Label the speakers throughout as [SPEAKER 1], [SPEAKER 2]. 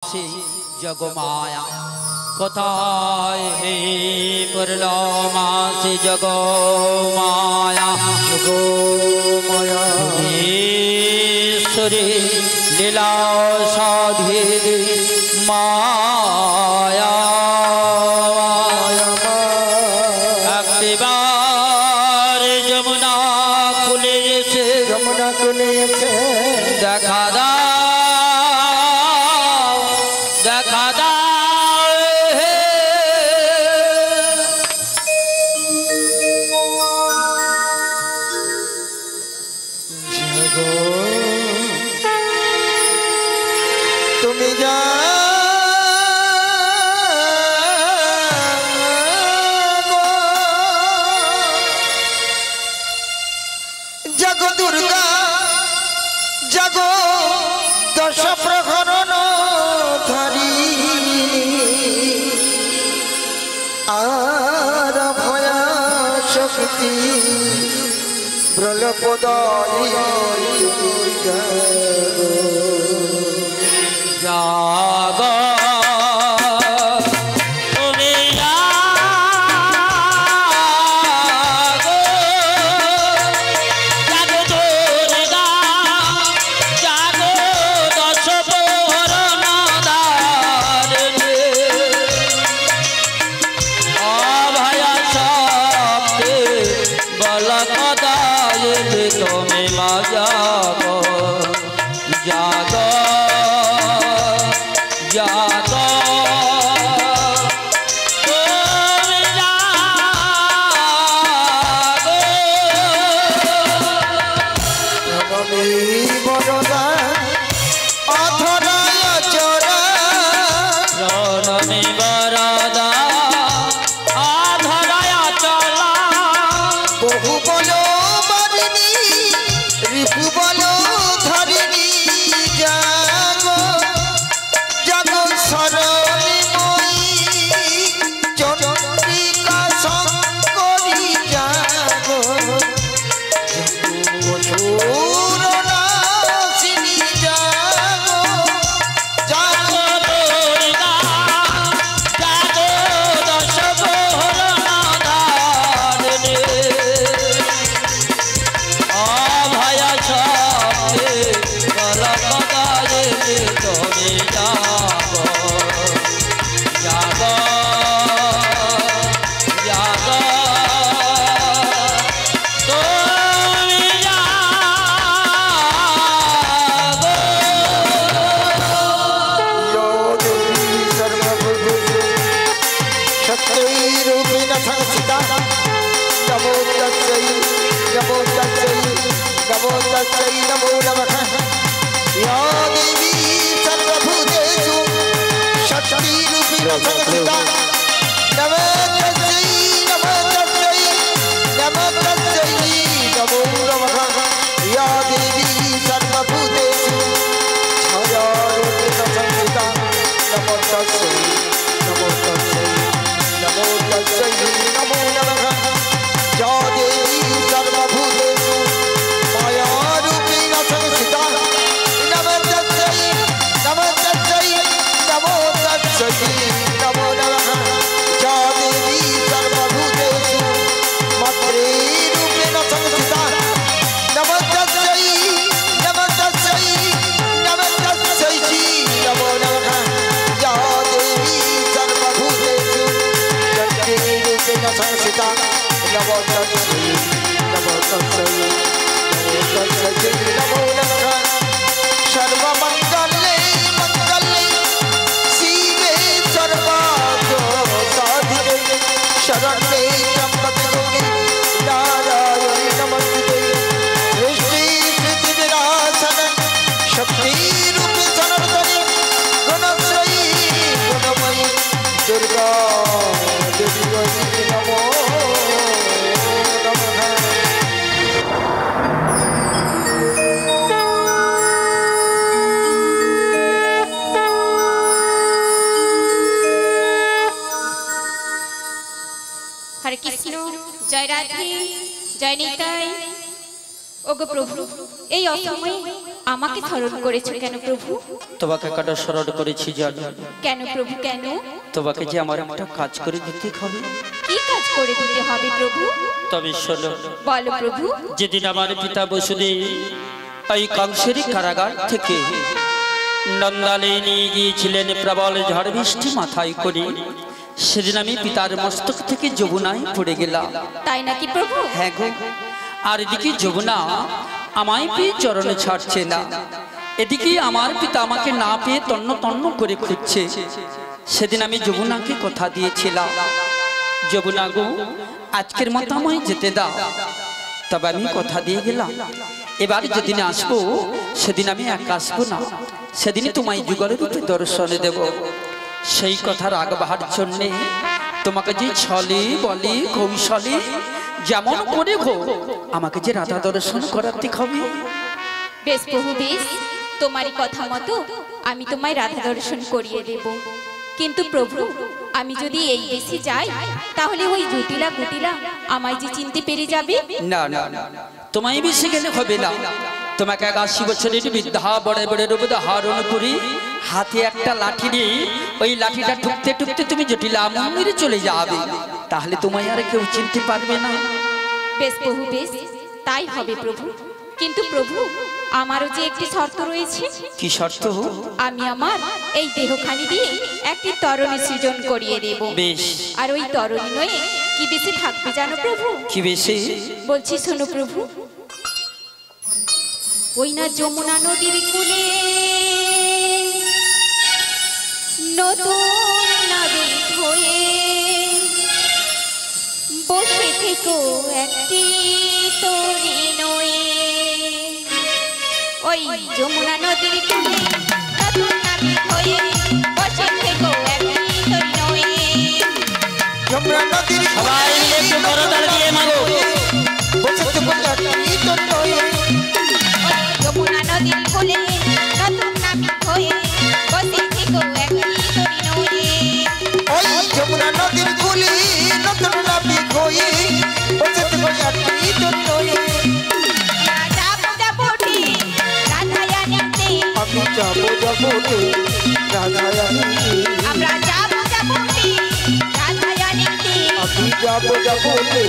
[SPEAKER 1] से जगमाया कोथाय हे करलो मासे जगमाया ईश्वरी लीला साधे माया একবার যমুনা কুলে এসে দেখা দাও দেখা দাও হে
[SPEAKER 2] তুমি যা जगो दुर्गा जगो दश प्रहरण धरी आर भया शक्ति ब्रलपदाई
[SPEAKER 1] जागो
[SPEAKER 3] जय राधे जय निताई ওগো প্রভু, এই অসময়ে আমাকে স্মরণ করেছো কেন প্রভু?
[SPEAKER 1] তোমাকে কাটা স্মরণ করেছি জানো?
[SPEAKER 3] কেন প্রভু কেন?
[SPEAKER 1] তোমাকে যে আমার একটা কাজ করে দিতে হবে।
[SPEAKER 3] কি কাজ করে দিতে হবে প্রভু?
[SPEAKER 1] তবে শোনো।
[SPEAKER 3] বলো প্রভু।
[SPEAKER 1] যেদিন আমার পিতা বসুদেব এই কংসের কারাগার থেকে নন্দালে নিয়ে গিয়েছিলেন প্রবল ঝড় বৃষ্টি মাথায় করে, সেদিন আমি পিতার মস্তক থেকে যমুনায় পড়ে গেলাম।
[SPEAKER 3] তাই নাকি প্রভু?
[SPEAKER 1] হ্যাঁ গো। আর এদিকে যমুনা আমায় পেয়ে চরণে ছাড়ছে না, এদিকে আমার পিতা আমাকে না পেয়ে তন্ন তন্ন করে খুঁজছে। সেদিন আমি যমুনাকে কথা দিয়েছিলাম, যমুনা গো আজকের মতো আমায় যেতে দাও। তবে আমি কথা দিয়ে গেলাম এবার যেদিন আসবো সেদিন আমি একা আসবো না, সেদিন তোমায় যুগল রূপে দর্শনে দেব। সেই কথার আগ বাহার জন্যে তোমাকে যে ছলে বলে কৌশলে যেমন করে গো আমাকে যে রাধা দর্শন করাতে হবে।
[SPEAKER 3] বেশ প্রভু বেশ, তোমারই কথা মতো আমি তোমায় রাধা দর্শন করিয়ে দেব। কিন্তু প্রভু, আমি যদি এই দেশে যাই তাহলে ওই জটিলা কুটিলা আমায় যে চিনতে পেরে যাবে।
[SPEAKER 1] না না না, তোমায় বেশি গেলে হবে না। তোমাকে ৮০ বছরের বৃদ্ধা বড় বড় রূপ ধারণ করি, হাতে একটা লাঠি নিয়ে ওই লাঠিটা ঠুকতে ঠুকতে তুমি জটিলা মন্দিরে চলে যাবে, তাহলে তোমায় আর কেউ চিনতে পারবে না।
[SPEAKER 3] বেশ প্রভু বেশ, তাই হবে প্রভু। কিন্তু প্রভু, আমারও যে একটি শর্ত রয়েছে।
[SPEAKER 1] কি শর্ত?
[SPEAKER 3] আমি আমার এই দেহখানি দিয়ে একটি তরণী সৃজন করিয়ে দেব।
[SPEAKER 1] বেশ।
[SPEAKER 3] আর ওই তরণী নয়ে কি বেশি থাকবে জানো প্রভু?
[SPEAKER 1] কি বেশি?
[SPEAKER 3] বলছি শোনো প্রভু। ওই না যমুনা নদীর কূলে নতুন নদী হয়ে বসে থেকো একটি তরী নয়ে। ওই যমুনা নদীর কূলে নতুন নদী হয়ে বসে থেকো একটি তরী নয়ে।
[SPEAKER 2] যমুনা নদীর
[SPEAKER 1] সবাই মিলে একটু করতাল দিয়ে মাগো।
[SPEAKER 2] বসে থেকো একটি তরী নয়ে।
[SPEAKER 3] যমুনা নদীর কূলে নতুন নদী হয়ে বসে থেকো একটি তরী নয়ে।
[SPEAKER 2] ওই যমুনা নদীর কূলে নতুন নদী হয়ে বসে থেকো একটি তরী নয়ে। আমি যাবো যাবো রে রাধারানীতে।
[SPEAKER 3] আমরা যাবো যাবো রে রাধারানীতে।
[SPEAKER 2] আমি যাবো যাবো রে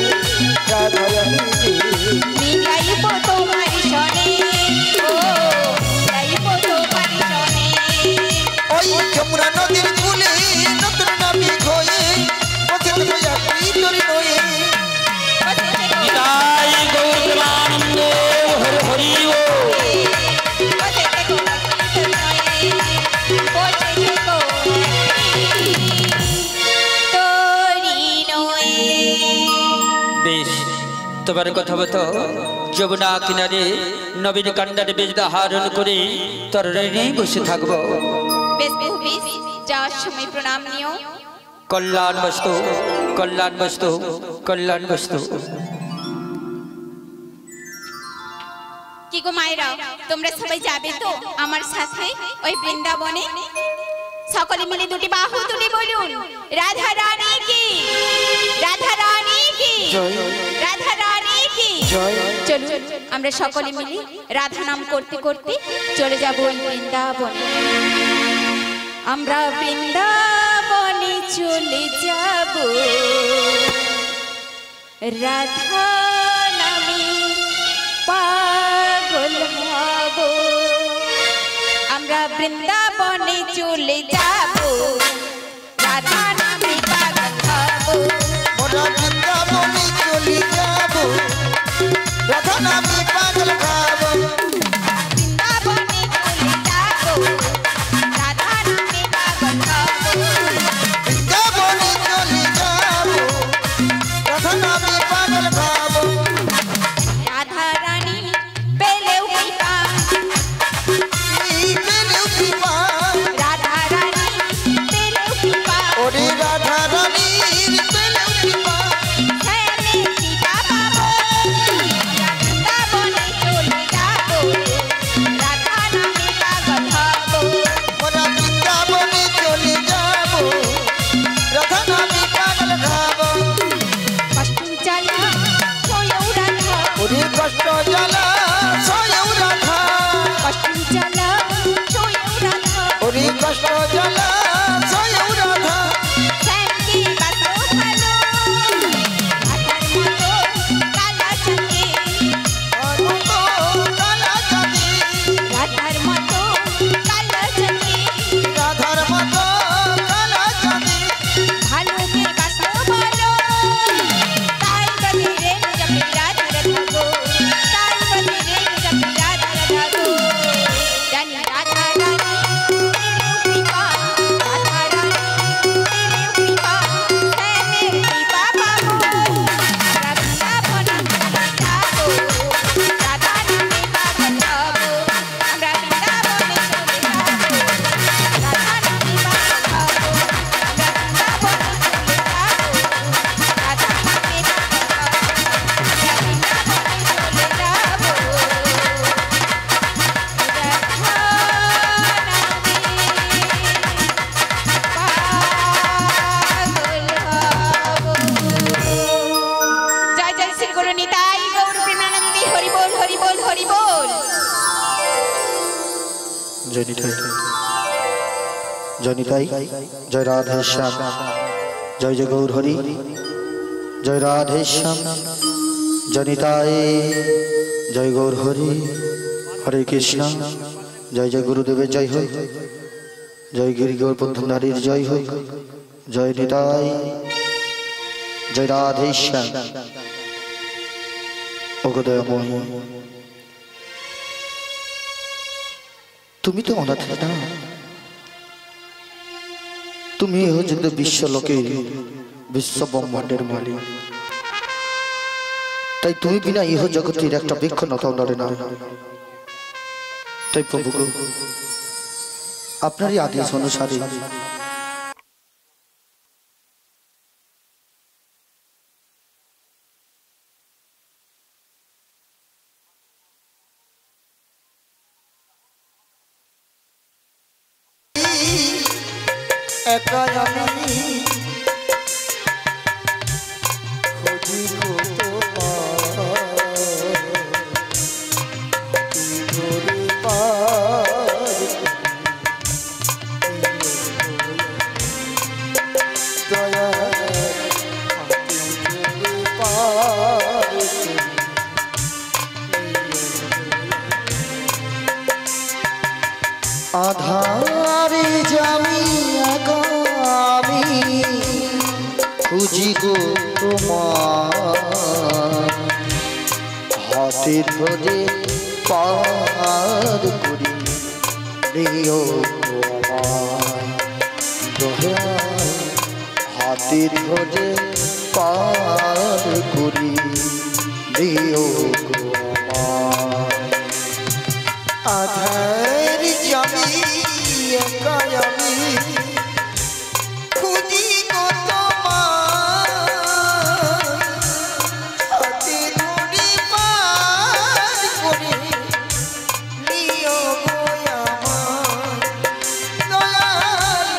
[SPEAKER 2] রাধারানীতে।
[SPEAKER 3] মিলাইব তোমার সনে, ও মিলাইব তোমার সনে।
[SPEAKER 2] ওই যমুনা নদীর কূলে নতুন নদী হয়ে বসে থেকো একটি তরী নয়ে।
[SPEAKER 1] নিতাই গৌর প্রেমানন্দ হরি হরি ও।
[SPEAKER 3] বসে থেকো একটি তরী নয়ে, বসে থেকো একটি তরী নয়ে।
[SPEAKER 1] বেশ, তোমার কথা মতো যমুনা কিনারে নবীন কান্ডার বেশ ধারণ করে তরণী বসে থাকবো।
[SPEAKER 3] বেশ প্রভু বেশ, যাওয়ার সময় প্রণাম নিও।
[SPEAKER 1] কল্যাণ বস্তু, কল্যাণ বস্তু, কল্যাণ বস্তু।
[SPEAKER 3] কি গো মায়েরা, তোমরা সবাই যাবে তো আমার সাথে ওই বৃন্দাবনে? সকলে মিলে দুটি বাহু তুলে বলুন, রাধা রানী কি, রাধা রানী কি,
[SPEAKER 2] জয়
[SPEAKER 3] রাধা রানী কি।
[SPEAKER 2] জয়।
[SPEAKER 3] চলুন আমরা সকলে মিলে রাধা নাম করতে করতে চলে যাব ওই বৃন্দাবনে। আমরা বৃন্দাবনে চলে যাব, রাধা নামে পাগল হব। আমরা বৃন্দাবনে চলে যাব, রাধা নামে পাগল হব।
[SPEAKER 2] মোরা বৃন্দাবনে চলে যাবো, রাধা নামে পাগল হব।
[SPEAKER 3] বৃন্দাবনে চলে যাব, রাধা নামে পাগল হব।
[SPEAKER 2] বৃন্দাবনে চলে যাবো, রাধা নামে পাগল হব।
[SPEAKER 3] রাধা রানী পেলেও কি পাম,
[SPEAKER 2] এই পেলেও কি পাম,
[SPEAKER 3] রাধা রানী পেলেও কি পাম।
[SPEAKER 2] ওরে जय निताई जय निताई जय राधेश्याम जय जय गौर हरि जय राधेश्याम जय निताई जय गौर हरि हरे कृष्ण जय जय गुरुदेव जय हो जय गिरि गौर पंथधारी जय हो जय निताई जय राधेश्याम ओगदयमय তুমি তো অনাথ না তুমি হচ্ছে বিশ্ব লোকে বিশ্ব ব্রহ্মাণ্ডের মালিক তাই তুমি বিনা ইহ জগতের একটা বৃক্ষ নত নড়ে না তাই প্রভু আপনারই আদেশ অনুসারে
[SPEAKER 4] একা আমি খুঁজি
[SPEAKER 2] আধারে জামি আগামী খুঁজি গো তোমার হাতে ধরে পার করি দিও আমার দয়াল হাতে ধরে পার করি দিও আমার
[SPEAKER 4] আধার জামি একা আমি খুঁজি গো তোমার হাতে ধরে পার করে নিও গো আমার দয়াল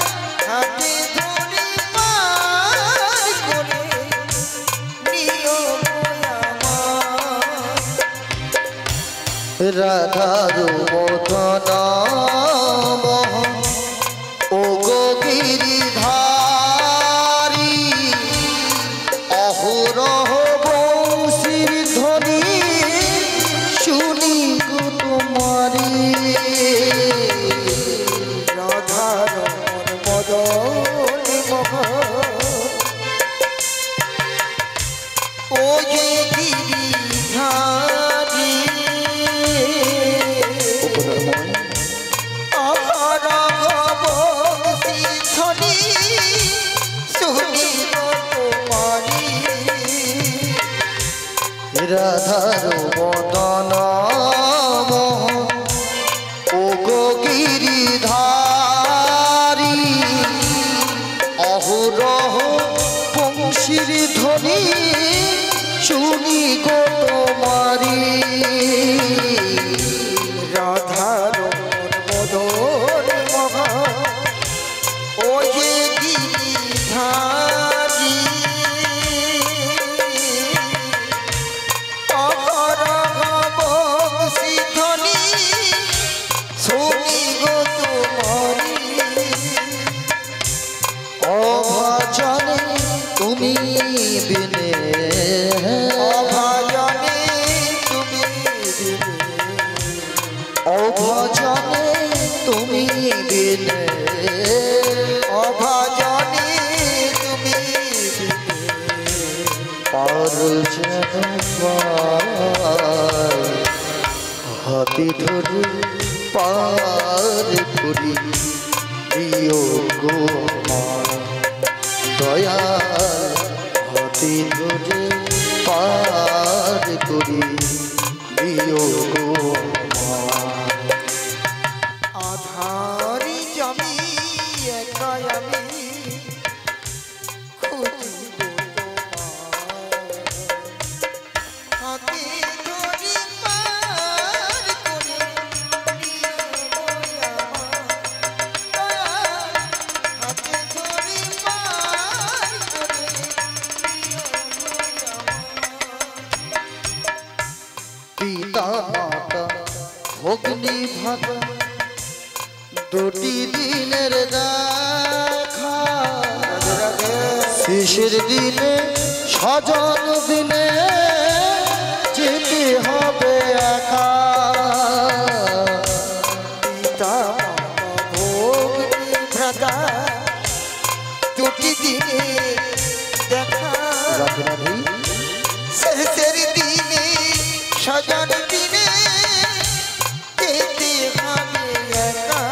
[SPEAKER 4] হাতে ধরে পার করে নিও গো আমার
[SPEAKER 2] রাধার মদন ও গো গিরিধারী অহরহ বংশীর ধ্বনি শুনি গো তোমারি
[SPEAKER 4] রাধার মদন ও যে গিরিধারী
[SPEAKER 2] রাধার মদন ও গো গিরিধারী অহরহ বংশীর ধ্বনি শুনি গো তোমারি
[SPEAKER 4] রাধার মদন ও যে গিরিধারী
[SPEAKER 2] অভজনে তুমি বিনে
[SPEAKER 4] অভজনে তুমি
[SPEAKER 2] অভজনে তুমি বিনে
[SPEAKER 4] অভজনে তুমি
[SPEAKER 2] পার যেন পাই হাতে ধরে পার করি দিও গো আমার দয়াল হাতে ধরে পার করি দিও গো আমার
[SPEAKER 4] আধারি জমি একা আমি খুঁজি গো তোমার হাতে ধরে পার করে নিও গো আমার দয়াল হাতে ধরে পার করে নিও গো আমার
[SPEAKER 2] পিতা মাতা ভগ্নি ভাতা দুটি দিনের দেখা শেষের দিনে সজন দিনে যেতে হবে একা
[SPEAKER 4] পিতা ভোগ ভ্রাতা দুটি দিনে দেখা শেষের দিনে সজন দিনে যেতে হবে একা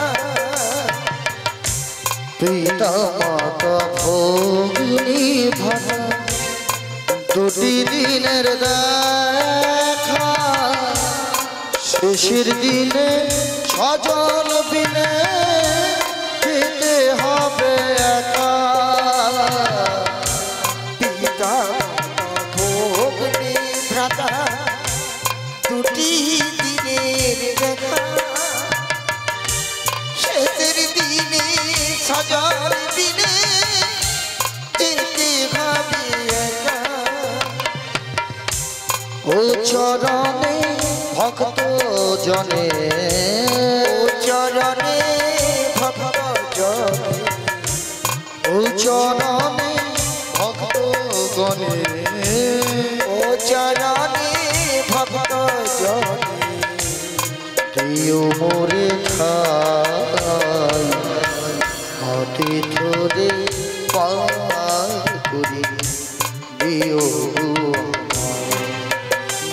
[SPEAKER 2] পিতা মাতা ভগ্নী ভাতা দুটি দিনের দেখা শেষের দিনে সজন বিনে যেতে হবে একা
[SPEAKER 4] পিতা ভোগনি ভ্রাতা দুটি দিনের দেখা শেষের দিনে সজার দিনে যেতে হবে একা
[SPEAKER 2] ও চরণে ভক্ত জনে
[SPEAKER 4] ও চরণে ভক্ত জনে
[SPEAKER 2] ও চরণে ভক্ত গণে
[SPEAKER 4] ও চরণে ভক্ত জনে
[SPEAKER 2] প্রিয় মোরে খাই হাতে ধরে পার করি দিও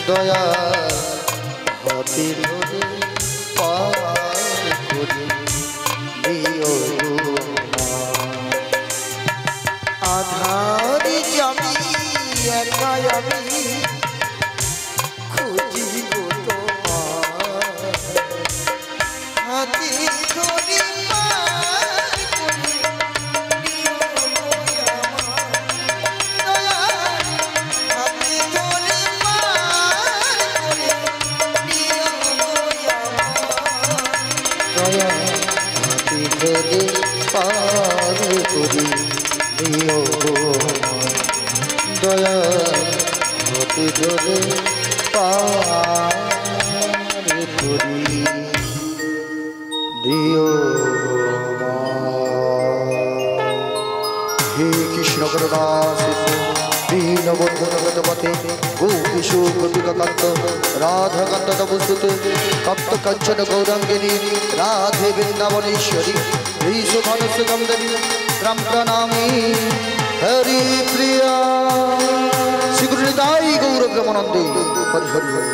[SPEAKER 2] দয়া হাতে ধরে পার করি দিও
[SPEAKER 4] আধার জমি একা আমি খুঁজিব তোমার হাতে ধরে পার করে নিও আমার দয়াল হাতে ধরে পার করে নিও আমার
[SPEAKER 2] দয়া হাতে ধরে পার করি দিও দয়া হাতে ধরে পার করি দিও হে কৃষ্ণ করুণা সিন্ধু দীনবন্ধু জগৎ পথে গোপীশু গোপিকাকান্ত রাধাকান্ত নমস্তুতে তপ্ত কাঞ্চন গৌরাঙ্গিনী রাধে বৃন্দাবনেশ্বরী শ্রীসুখানুসুতম দেবী রাম প্রণামী হরি প্রিয়া শ্রীগুরুদাই গৌর ব্রহ্মানন্দে হরি হরি হরি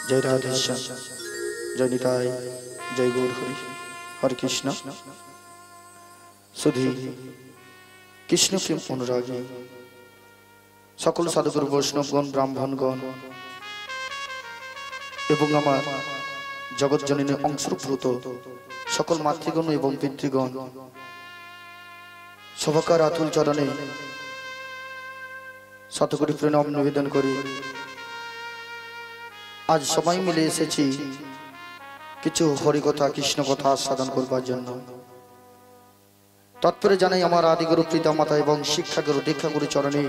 [SPEAKER 2] জয় রাধেশ্যাম জয় নিতাই জয় গৌর হরি হরে কৃষ্ণ সুধী কৃষ্ণ প্রেম অনুরাগী সকল সাধুগুরু বৈষ্ণবগণ ব্রাহ্মণগণ এবং আমার জগৎজননী অংশপ্রুত সকল মাতৃগণ এবং পিতৃগণ সভাকার আতুল চরণে শতকোটি প্রণাম নিবেদন করি। আজ সবাই মিলে এসেছি কিছু হরিকথা কৃষ্ণ কথা আস্বাদন করবার জন্য। তৎপরে জানাই আমার আদিগুরু পিতামাতা এবং শিক্ষাগুরু দীক্ষাগুরু চরণে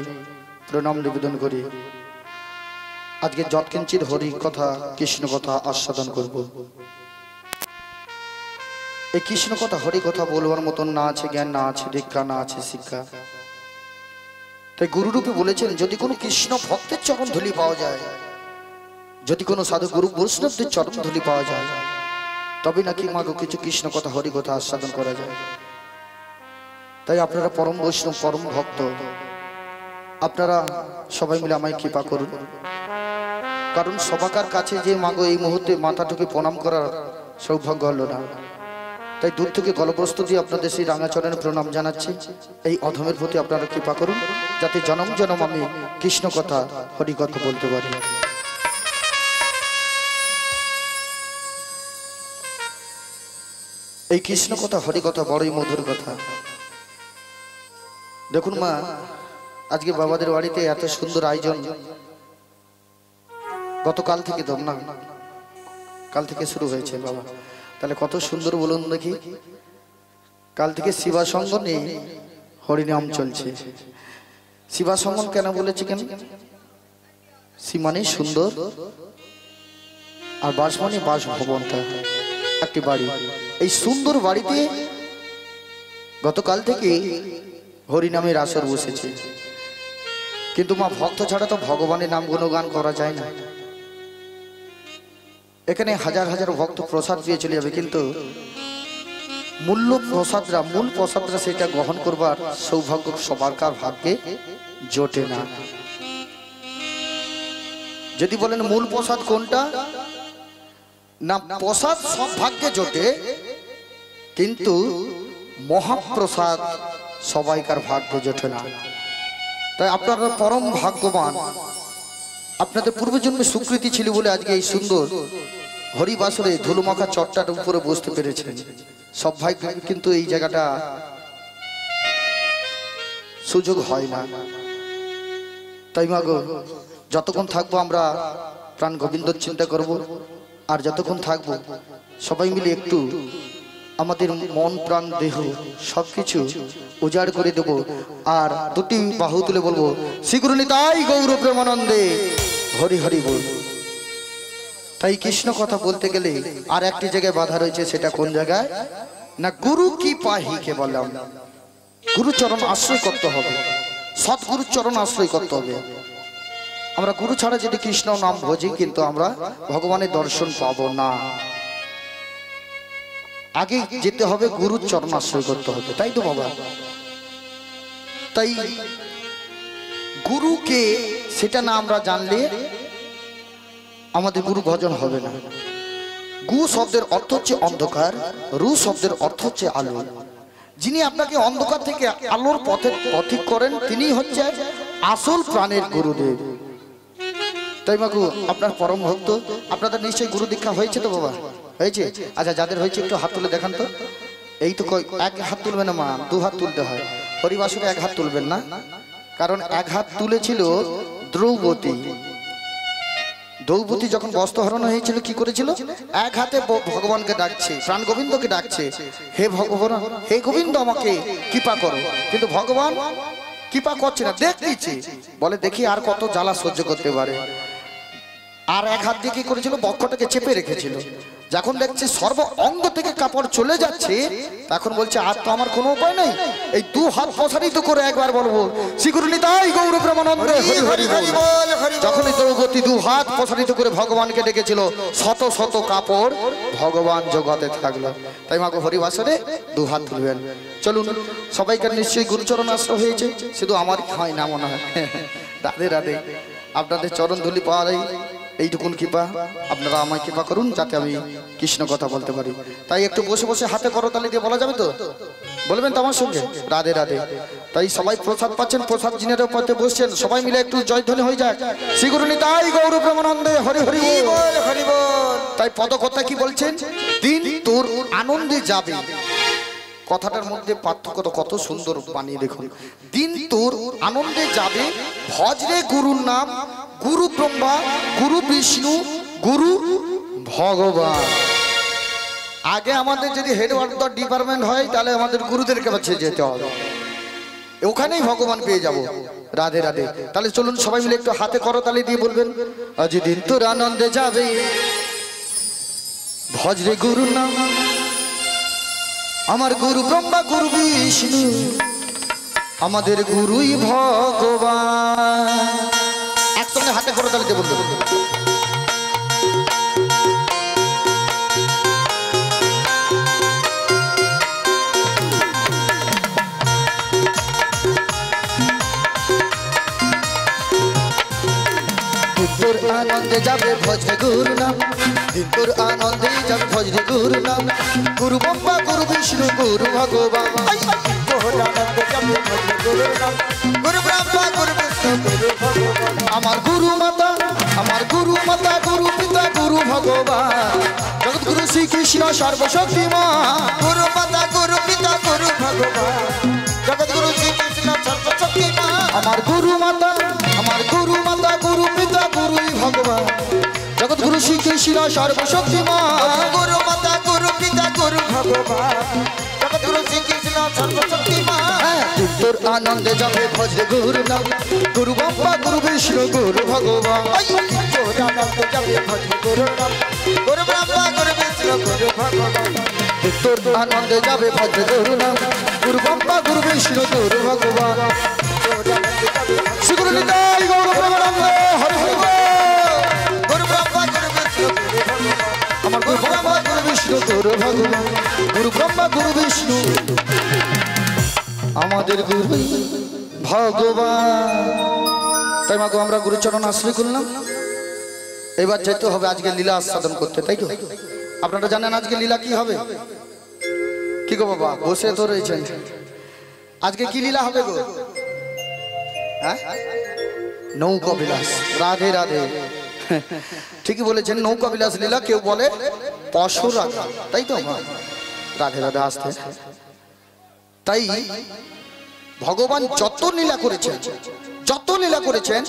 [SPEAKER 2] প্রণাম নিবেদন করি। আজকে যৎকিঞ্চিত হরি কথা কৃষ্ণ কথা আস্বাদন করব। এই কৃষ্ণ কথা হরি কথা বলবার মতন না আছে জ্ঞান, না আছে দীক্ষা, না আছে শিক্ষা। তাই গুরুরূপে বলেছেন যদি কোনো কৃষ্ণ ভক্তের চরণ ধুলি পাওয়া যায়, যদি কোনো সাধু গুরু বৈষ্ণবদের চরণ ধুলি পাওয়া যায়, তবে নাকি মাগো কিছু কৃষ্ণ কথা হরি কথা আস্বাদন করা যায়। তাই আপনারা পরম বৈষ্ণব পরম ভক্ত, আপনারা সবাই মিলে আমায় কৃপা করুন। কারণ সবাকার কাছে যে মাগো এই মুহূর্তে মাথাটুকে প্রণাম করার সৌভাগ্য হলো না, তাই দূর থেকে গলপ্রস্ত দিয়ে আপনাদের সেই রাঙাচরণে প্রণাম জানাচ্ছি। এই অধমের প্রতি আপনারা কৃপা করুন, যাতে জনম জনম আমি কৃষ্ণ কথা হরি কথা বলতে পারি। এই কৃষ্ণ কথা হরি কথা বড়ই মধুর কথা। দেখুন মা, আজকে বাবাদের বাড়িতে এত সুন্দর আয়োজন, গতকাল থেকে তো না, কাল থেকে শুরু হয়েছে বাবা, তাহলে কত সুন্দর বলুন দেখি। কাল থেকে শিবা সঙ্গনে হরিনাম চলছে। শিবা সঙ্গন কেন বলেছে, কেন? শি মানে সুন্দর আর বাস মানে বাসভবনটা, একটি বাড়ি। এই সুন্দর বাড়িতে গতকাল থেকে হরিনামের আসর বসেছে, কিন্তু মা ভক্ত ছাড়া তো ভগবানের নাম গুণগান করা যায় না। এখানে হাজার হাজার ভক্ত প্রসাদ দিয়ে চলে যাবে, কিন্তু মূল প্রসাদরা সেটা গ্রহণ করবার সৌভাগ্য সবারকার ভাগ্যে জোটে না। যদি বলেন মূল প্রসাদ কোনটা, না প্রসাদ সব ভাগ্যে জোটে, কিন্তু মহাপ্রসাদ সবাইকার ভাগ্যে জোটে না। তাই আপনারা পরম ভাগ্যবান, আপনাদের পূর্বজন্মে স্বীকৃতি ছিল বলে আজকে এই সুন্দর হরিবাসরে ধুলোমাখা চট্টার উপরে বসতে পেরেছেন। সব ভাই কিন্তু এই জায়গাটা সুযোগ হয় না। তাই মাগো, যতক্ষণ থাকবো আমরা প্রাণ গোবিন্দর চিন্তা করব, আর যতক্ষণ থাকবো সবাই মিলে একটু আমাদের মন প্রাণ দেহ সবকিছু উজাড় করে দেব, আর দুটি বাহু তুলে বলবো শ্রীগুরু নিতাই গৌর প্রেমানন্দে হরি হরি বল। তাই কৃষ্ণ কথা বলতে গেলে আর একটি জায়গায় বাধা রয়েছে, সেটা কোন জায়গায়, না গুরু কি পাহি কে বললাম, গুরুচরণ আশ্রয় করতে হবে, সৎগুরুর চরণ আশ্রয় করতে হবে। আমরা গুরু ছাড়া যদি কৃষ্ণ নাম ভজি, কিন্তু আমরা ভগবানের দর্শন পাবো না। আগে যেতে হবে গুরুর চরণ আশ্রয় করতে হবে, তাই তো বাবা। তাই গুরুকে সেটা না আমরা জানলে আমাদের গুরু ভজন হবে না। গু শব্দের অর্থ হচ্ছে অন্ধকার, রু শব্দের অর্থ হচ্ছে আলো। যিনি আপনাকে অন্ধকার থেকে আলোর পথে পথিক করেন, তিনি হচ্ছে আসল প্রাণের গুরুদেব। তাই মাগু, আপনার পরম ভক্ত, আপনাদের নিশ্চয়ই গুরু দীক্ষা হয়েছে তো বাবা? হয়েছে? আচ্ছা, যাদের হয়েছে একটু হাত তুলে দেখান তো। এই তো এক হাত তুলবেন না মা, দু হাত তুলতে হয়। হরিবাসরে এক হাত তুলবেন না, কারণ এক হাত তুলেছিল দ্রৌপদী। দ্রৌপদী যখন বস্ত্রহরণ হয়েছিল কি করেছিল? এক হাতে ভগবানকে ডাকছে, প্রাণ গোবিন্দকে ডাকছে, হে ভগবান, হে গোবিন্দ আমাকে কৃপা করো। কিন্তু ভগবান কৃপা করছে না, দেখতেছে, বলে দেখি আর কত জ্বালা সহ্য করতে পারে। আর এক হাত দিয়ে কি করেছিল? বক্ষটাকে চেপে রেখেছিল। যখন দেখছে সর্ব অঙ্গ থেকে কাপড় চলে যাচ্ছে, তখন বলছে আর তো আমার কোনো উপায় নেই, এই দু হাত প্রসারিত করে একবার বলবো শ্রীগুরু নিতাই গৌর প্রেমানন্দে হরি হরি বল। যখন দ্রৌপদী দু হাত প্রসারিত করে ভগবানকে ডেকেছিল, শত শত কাপড় ভগবান জগতে থাকলো। তাই মাগো হরিবাসরে দু হাত তুলবেন। চলুন, সবাইকার নিশ্চয়ই গুরুচরণ আশ্রয় হয়েছে, শুধু আমার হয় না মনে হয়। রাধে রাধে। আপনাদের চরণ ধুলি পাওয়াই এইটুকুন কৃপা, আপনারা আমায় কৃপা করুন যাতে আমি কৃষ্ণ কথা বলতে পারি। তাই একটু বসে বসে হাতে করতালি দিয়ে বলা যাবে তো? বলবেন তো আমার সঙ্গে? রাধে রাধে। তাই সবাই প্রসাদ পাচ্ছেন, প্রসাদ জিনের পথে বসছেন, সবাই মিলে একটু জয়ধ্বনি হয়ে যায় শ্রীগুরু নিতাই গৌর প্রেমানন্দে হরি হরি বল হরি বল। তাই পদকর্তা কি বলছেন? দিন তোর আনন্দে যাবে। কথাটার মধ্যে পার্থক্য কত সুন্দর বানিয়ে দেখুন। দিন তোর আনন্দে যাবে, ভজরে গুরুর নাম, গুরু ব্রহ্মা, গুরু বিষ্ণু, গুরু ভগবান। আগে আমাদের যদি হেডওয়ার্কার ডিপার্টমেন্ট হয়, তাহলে আমাদের গুরুদেরকে কাছে যেতে হবে, ওখানেই ভগবান পেয়ে যাব। রাধে রাধে। তাহলে চলুন সবাই মিলে একটু হাতে করতালি দিয়ে বলবেন আজ দিন তোর আনন্দে যাবে, ভজরে গুরুর নাম, আমার গুরু ব্রহ্মা, গুরু বিষ্ণু, আমাদের গুরুই ভগবান। একসঙ্গে হাতে করে তালিতে বলতে তোর আনন্দে যাবে ভজরে গুরু নাম, দিন তোর আনন্দে যাবে ভজরে গুরু নাম, গুরু ব্রহ্মা, গুরু বিষ্ণু, গুরু ভগবান। তোর আনন্দে যাবে ভজরে গুরু নাম, গুরু ব্রহ্মা, গুরু বিষ্ণু, গুরু ভগবান। আমার গুরু মাতা, আমার গুরু মাতা, গুরু পিতা, গুরু ভগবান, জগৎ গুরু শ্রীকৃষ্ণ সর্বশক্তিমান। গুরু মাতা, গুরু পিতা, গুরু ভগবান, জগৎ গুরু শ্রীকৃষ্ণ সর্বশক্তিমান। আমার গুরু মাতা, আমার গুরু মাতা, গুরু পিতা, গুরুই ভগবান, জগৎ গুরু শ্রীকৃষ্ণ সর্বশক্তিমান। গুরু মাতা, গুরু পিতা, গুরু ভগবান, জগৎ গুরু শ্রীকৃষ্ণ সর্বশক্তিমান। তোর আনন্দে যাবে ভজ গুরু নাম গুরু বাবা গুরু বিষ্ণু গুরু ভগবান
[SPEAKER 4] তোর আনন্দে যাবে ভজ গুরু নাম গুরু ব্রহ্মা গুরু বিষ্ণু গুরু ভগবান
[SPEAKER 2] তোর আনন্দে যাবে ভজ গুরু নাম গুরু বাবা গুরু বিষ্ণু গুরু ভগবান
[SPEAKER 4] তোর আনন্দে যাবে
[SPEAKER 2] শ্রীগুরু নিতাই গৌর প্রেমানন্দ হরি হরি বল।
[SPEAKER 4] গুরু ব্রহ্মা গুরু বিষ্ণু গুরু ভগবান
[SPEAKER 2] আমার গুরু ব্রহ্মা গুরু বিষ্ণু গুরু ভগবান গুরু ব্রহ্মা গুরু বিষ্ণু আমাদের গুরু ভগবান। তাই মাগো আমরা গুরুচরণ আশ্রয় করলাম। এবার যেতে হবে আজকে লীলা আস্বাদন করতে, তাই তো? আপনারা জানেন আজকে লীলা কি হবে? কি গো বাবা বসে তো রয়েছেন, আজকে কি লীলা হবে গো? হ্যাঁ, নৌকা বিলাস। রাধে রাধে, ঠিকই বলেছেন, নৌকা বিলাস লীলা। কেউ বলে পশুরা, তাই তো? রাধে রাধে আসতে। তাই ভগবান যত লীলা করেছেন, যত লীলা করেছেন,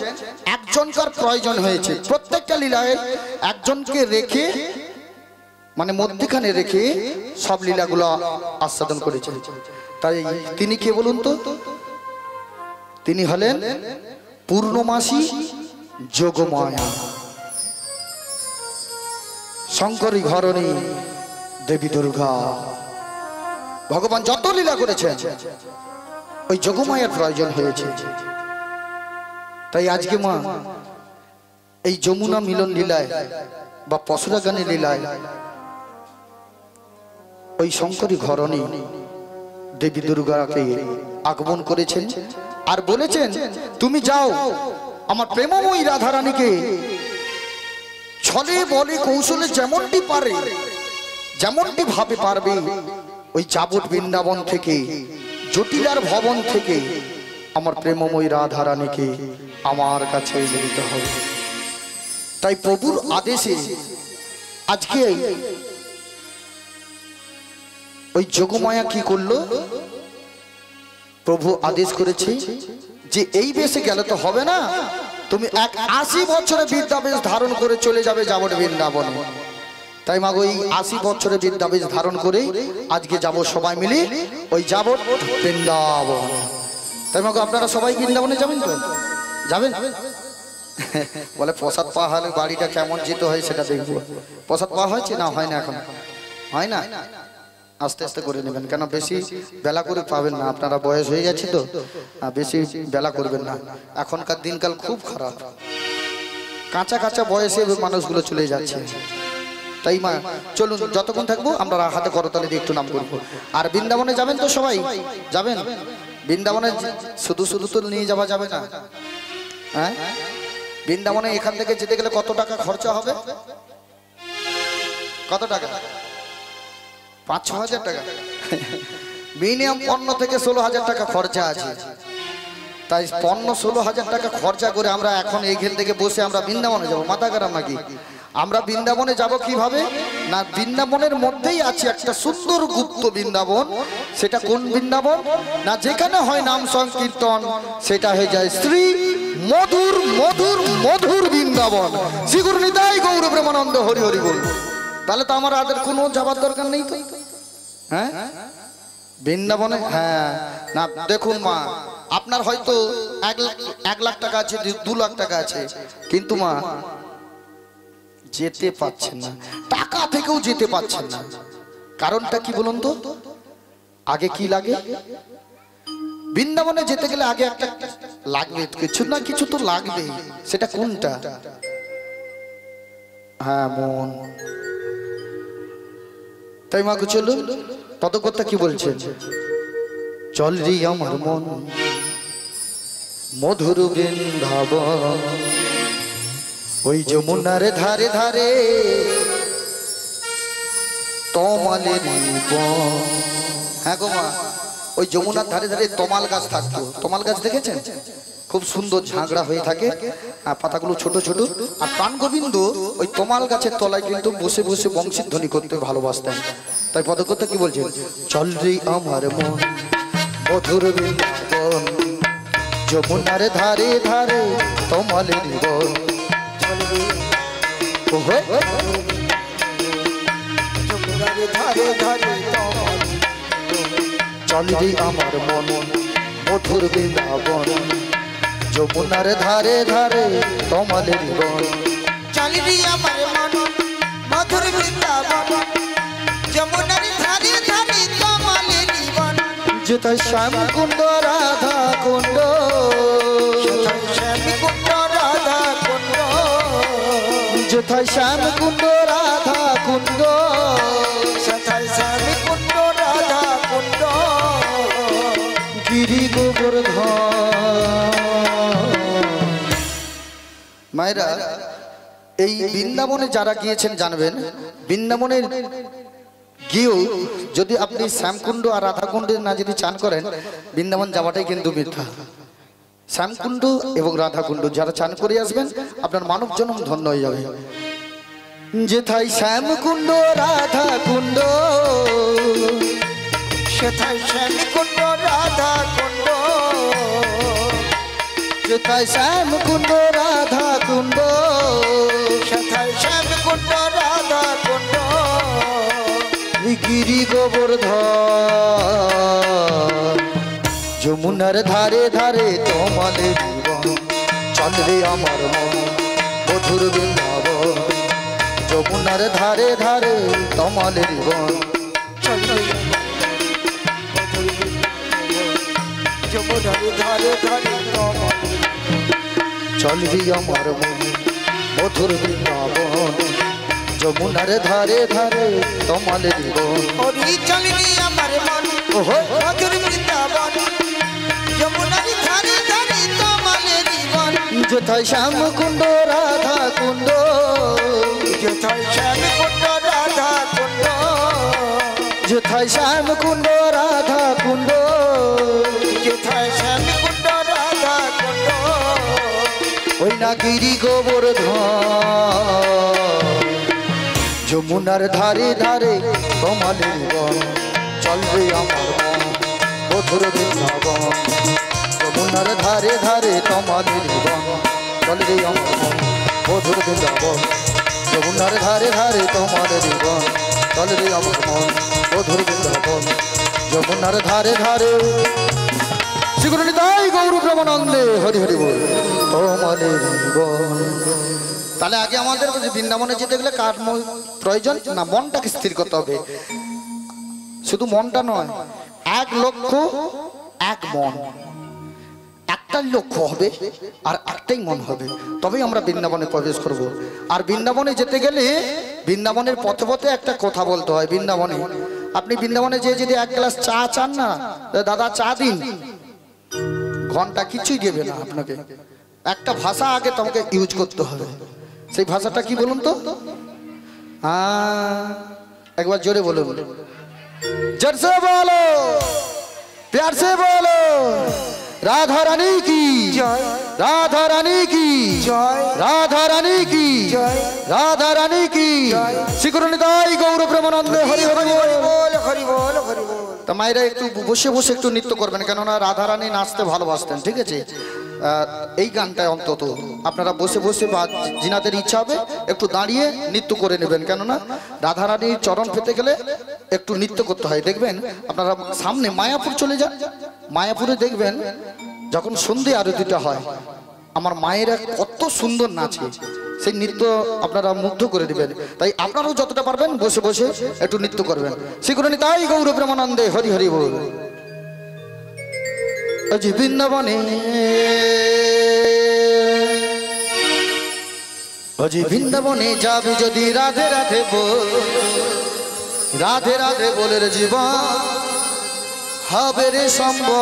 [SPEAKER 2] একজনকার প্রয়োজন হয়েছে। প্রত্যেকটা লীলায় একজনকে রেখে, মানে মধ্যখানে রেখে সব লীলাগুলো আস্বাদন করেছেন। তাই তিনি কে বলুন তো? তিনি হলেন পূর্ণমাসী যোগমায়া, শঙ্করী ঘরণী দেবী দুর্গা। ভগবান যত লীলা করেছেন ওই যোগমায়ার প্রয়োজন হয়েছে। তাই আজকে মা এই যমুনা মিলন লীলায় বা পশুরা গানের লীলায় ওই শঙ্করী ঘরণী দেবী দুর্গাকে আগমন করেছেন আর বলেছেন, তুমি যাও আমার প্রেমময়ী রাধারানীকে ছলে বলে কৌশলে যেমনটি পারে, যেমনটি ভাবে পারবে, ওই যাবট বৃন্দাবন থেকে, জটিলার ভবন থেকে আমার প্রেমময়ী রাধারানীকে আমার কাছে এনে দিতে হবে। তাই প্রভুর আদেশে আজকে ওই যোগমায়া কি করলো? প্রভু আদেশ করেছে যে এই বেশে গেলে তো হবে না, তুমি 80 বছরে বিদ্যাবেশ ধারণ করে চলে যাবে যাবট বৃন্দাবন। তাই মাগো এই 80 বছরে বিদ্যাবেশ ধারণ করে আজকে যাব সবাই মিলে ওই যাবট বৃন্দাবন। তাই মাগো আপনারা সবাই বৃন্দাবনে যাবেন তো? যাবেন? বলে প্রসাদ পাওয়া হলে বাড়িটা কেমন যেতে হয় সেটা দেখবো। প্রসাদ পাওয়া হয়েছে না? হয় না, এখন হয় না। আস্তে আস্তে করে নেবেন, কেন বেশি বেলা করে পাবেন না, আপনারা বয়স হয়ে গেছে তো, বেশি বেলা করবেন না। এখনকার দিনকাল খুব খারাপ, কাঁচা কাঁচা বয়সে মানুষগুলো চলে যাচ্ছে। তাই মা চলুন, যতক্ষণ থাকবো আমরা হাতে করতালি দিয়ে একটু নাম করবো। আর বৃন্দাবনে যাবেন তো? সবাই যাবেন বৃন্দাবনে? শুধু শুধু তো নিয়ে যাওয়া যাবে না। হ্যাঁ, বৃন্দাবনে এখান থেকে যেতে গেলে কত টাকা খরচা হবে? কত টাকা? 5-6 হাজার টাকা। মিনিমাম 15 থেকে 16 হাজার টাকা খরচা আছে। তাই 15-16 হাজার টাকা খরচা করে আমরা এখন এইখান থেকে বসে আমরা বৃন্দাবনে যাবো? মাথা খারাপ নাকি? আমরা বৃন্দাবনে যাব কিভাবে না, বৃন্দাবনের মধ্যেই আছে একটা সুন্দর গুপ্ত বৃন্দাবন। সেটা কোন বৃন্দাবন না? যেখানে হয় নাম সংকীর্তন, সেটা হয়ে যায় শ্রী মধুর মধুর মধুর বৃন্দাবন। শ্রীগুরু নিতাই গৌর প্রেমানন্দ হরি হরি বল। তাহলে তো আমার আদের কোনো যাবার দরকার নেই তো। হ্যাঁ, বৃন্দাবনে। হ্যাঁ না, দেখুন মা, আপনার হয়তো 1 লাখ টাকা আছে, 2 লাখ টাকা আছে, কিন্তু মা যেতে পাচ্ছেন না, টাকা থেকেও যেতে পাচ্ছেন না। কারণটা কি বলুন তো? আগে কি লাগে? বৃন্দাবনে যেতে গেলে আগে একটা লাগবে, কিছু না কিছু তো লাগবে। সেটা কোনটা? হ্যাঁ, মন। তাই মাকে চলুন, ততকর্তা কি বলছেন? চল রে আমার মন মধুর বৃন্দাবন, ওই যমুনার ধারে ধারে তমালের বন। হ্যাঁ গো মা, ওই যমুনার ধারে ধারে তমাল গাছ থাকতো। তমাল গাছ দেখেছেন? খুব সুন্দর ঝাঁকড়া হয়ে থাকে, আর পাতাগুলো ছোট ছোট। আর প্রাণ গোবিন্দ ওই তমাল গাছের তলায় কিন্তু বসে বসে বংশীর ধ্বনি করতে ভালোবাসতেন। তাই পদকথা কি বলছেন? চল রে আমার মন মধুর বৃন্দাবন, যমুনার ধারে ধারে তমালের বন।
[SPEAKER 4] ধারে ধারে
[SPEAKER 2] চল রে আমার মন মধুর বৃন্দাবন যমুনার ধারে ধারে তমালের বন
[SPEAKER 4] চলবি আমার মন মধুর বৃন্দাবন যমুনার ধারে ধারে তমালের বন
[SPEAKER 2] যেথায় শ্যাম কুণ্ড রাধা কুণ্ড
[SPEAKER 4] শ্যাম কুণ্ড রাধা কুণ্ড
[SPEAKER 2] যেথায় শ্যাম কুণ্ড রাধা কুণ্ড
[SPEAKER 4] সেথায় শ্যাম কুণ্ড রাধা কুণ্ড
[SPEAKER 2] গিরি গোবর্ধন। মায়েরা এই বৃন্দাবনে যারা গিয়েছেন জানবেন বৃন্দাবনে গিয়েও যদি আপনি শ্যামকুণ্ড আর রাধাকুণ্ডে না যদি চান করেন বৃন্দাবন যাওয়াটাই কিন্তু মিথ্যা। শ্যামকুণ্ড এবং রাধাকুণ্ড যারা চান করে আসবেন আপনার মানব জন্ম ধন্য হয়ে যাবে। যেথায় শ্যামকুণ্ড রাধাকুণ্ড
[SPEAKER 4] সেথায় শ্যাম কুণ্ড রাধা কুণ্ড
[SPEAKER 2] যেথায় শ্যামকুণ্ড রাধাকুণ্ড
[SPEAKER 4] সেথায় শ্যাম কুণ্ড রাধা কুণ্ড
[SPEAKER 2] গিরি গোবর্ধন যমুনার ধারে ধারে তমালে জীবন চলবে আমার মন মধুর বৃন্দাবন যমুনার ধারে ধারে তমালে জীবন
[SPEAKER 4] যমুনার ধারে ধারে
[SPEAKER 2] চলবি আমার মন মধুর বৃন্দাবন যমুনার ধারে ধারে তমালে জীবন
[SPEAKER 4] হরি চলবি আমার মন মধুর বৃন্দাবন যমুনার ধারে ধারে তমালের বন
[SPEAKER 2] যেথায় শ্যামকুণ্ড রাধাকুণ্ড
[SPEAKER 4] যেথায় শ্যাম কুণ্ড রাধা কুণ্ড
[SPEAKER 2] যেথায় শ্যামকুণ্ড রাধাকুণ্ড
[SPEAKER 4] যেথায় শ্যাম কুণ্ড রাধা কুণ্ড
[SPEAKER 2] ওই না গিরি গোবর্ধন যমুনার ধারে ধারে তমালের বন চলবে আমার মন মধুর বৃন্দাবন যমুনার ধারে ধারে তমালের বন চলবে আমার মন মধুর বৃন্দাবন যমুনার ধারে ধারে তমালের বন চলবে আমার মন মধুর বৃন্দাবন যমুনার ধারে ধারে শ্রীগুরুনিতাই গৌর প্রেমানন্দে হরি হরি বল তমালের বন। তাহলে আগে আমাদের বৃন্দাবনে যেতে গেলে কার প্রয়োজন না মনটাকে স্থির করতে হবে। শুধু মনটা নয় এক লক্ষ্য এক মন একটাই লক্ষ্য হবে আর একটাই মন হবে তবেই আমরা বৃন্দাবনে প্রবেশ করব। আর বৃন্দাবনে যেতে গেলে বৃন্দাবনের পথে পথে একটা কথা বলতে হয়। বৃন্দাবনে আপনি বৃন্দাবনে যেয়ে যদি এক গ্লাস চা চান না দাদা চা দিন ঘন্টা কিছুই দেবে না আপনাকে। একটা ভাষা আগে তোমাকে ইউজ করতে হবে। সেই ভাষাটা কি বলুন তো একবার জোরে বলুন জোর से बोलो प्यार से बोलो राधा रानी की
[SPEAKER 4] জয়
[SPEAKER 2] राधा रानी की
[SPEAKER 4] জয়
[SPEAKER 2] राधा रानी की
[SPEAKER 4] জয়
[SPEAKER 2] राधा रानी की श्री गुरु निताई गौर प्रेमानंदे हरि हरि बोल।
[SPEAKER 4] বল হরি বল হরি বল
[SPEAKER 2] তা মায়েরা একটু বসে বসে একটু নৃত্য করবেন কেননা রাধা রানী নাচতে ভালোবাসতেন ঠিক আছে। এই গানটায় অন্তত আপনারা বসে বসে বা জিনাদের ইচ্ছা হবে একটু দাঁড়িয়ে নৃত্য করে নেবেন কেননা রাধা রানীর চরণ পেতে গেলে একটু নৃত্য করতে হয়। দেখবেন আপনারা সামনে মায়াপুর চলে যান মায়াপুরে দেখবেন যখন সন্ধে আরতিটা হয় আমার মায়েরা কত সুন্দর নাচে সেই নৃত্য আপনারা মুগ্ধ করে দিবেন। তাই আপনারাও যতটা পারবেন বসে বসে একটু নৃত্য করবেন। শ্রীগুরু তাই গৌর প্রেমানন্দে হরি হরি বল। আজি বৃন্দাবনে আজি বৃন্দাবনে যাবি যদি রাধে রাধে বল রাধে রাধে বলে রে জীবন হবে রে সম্ভব।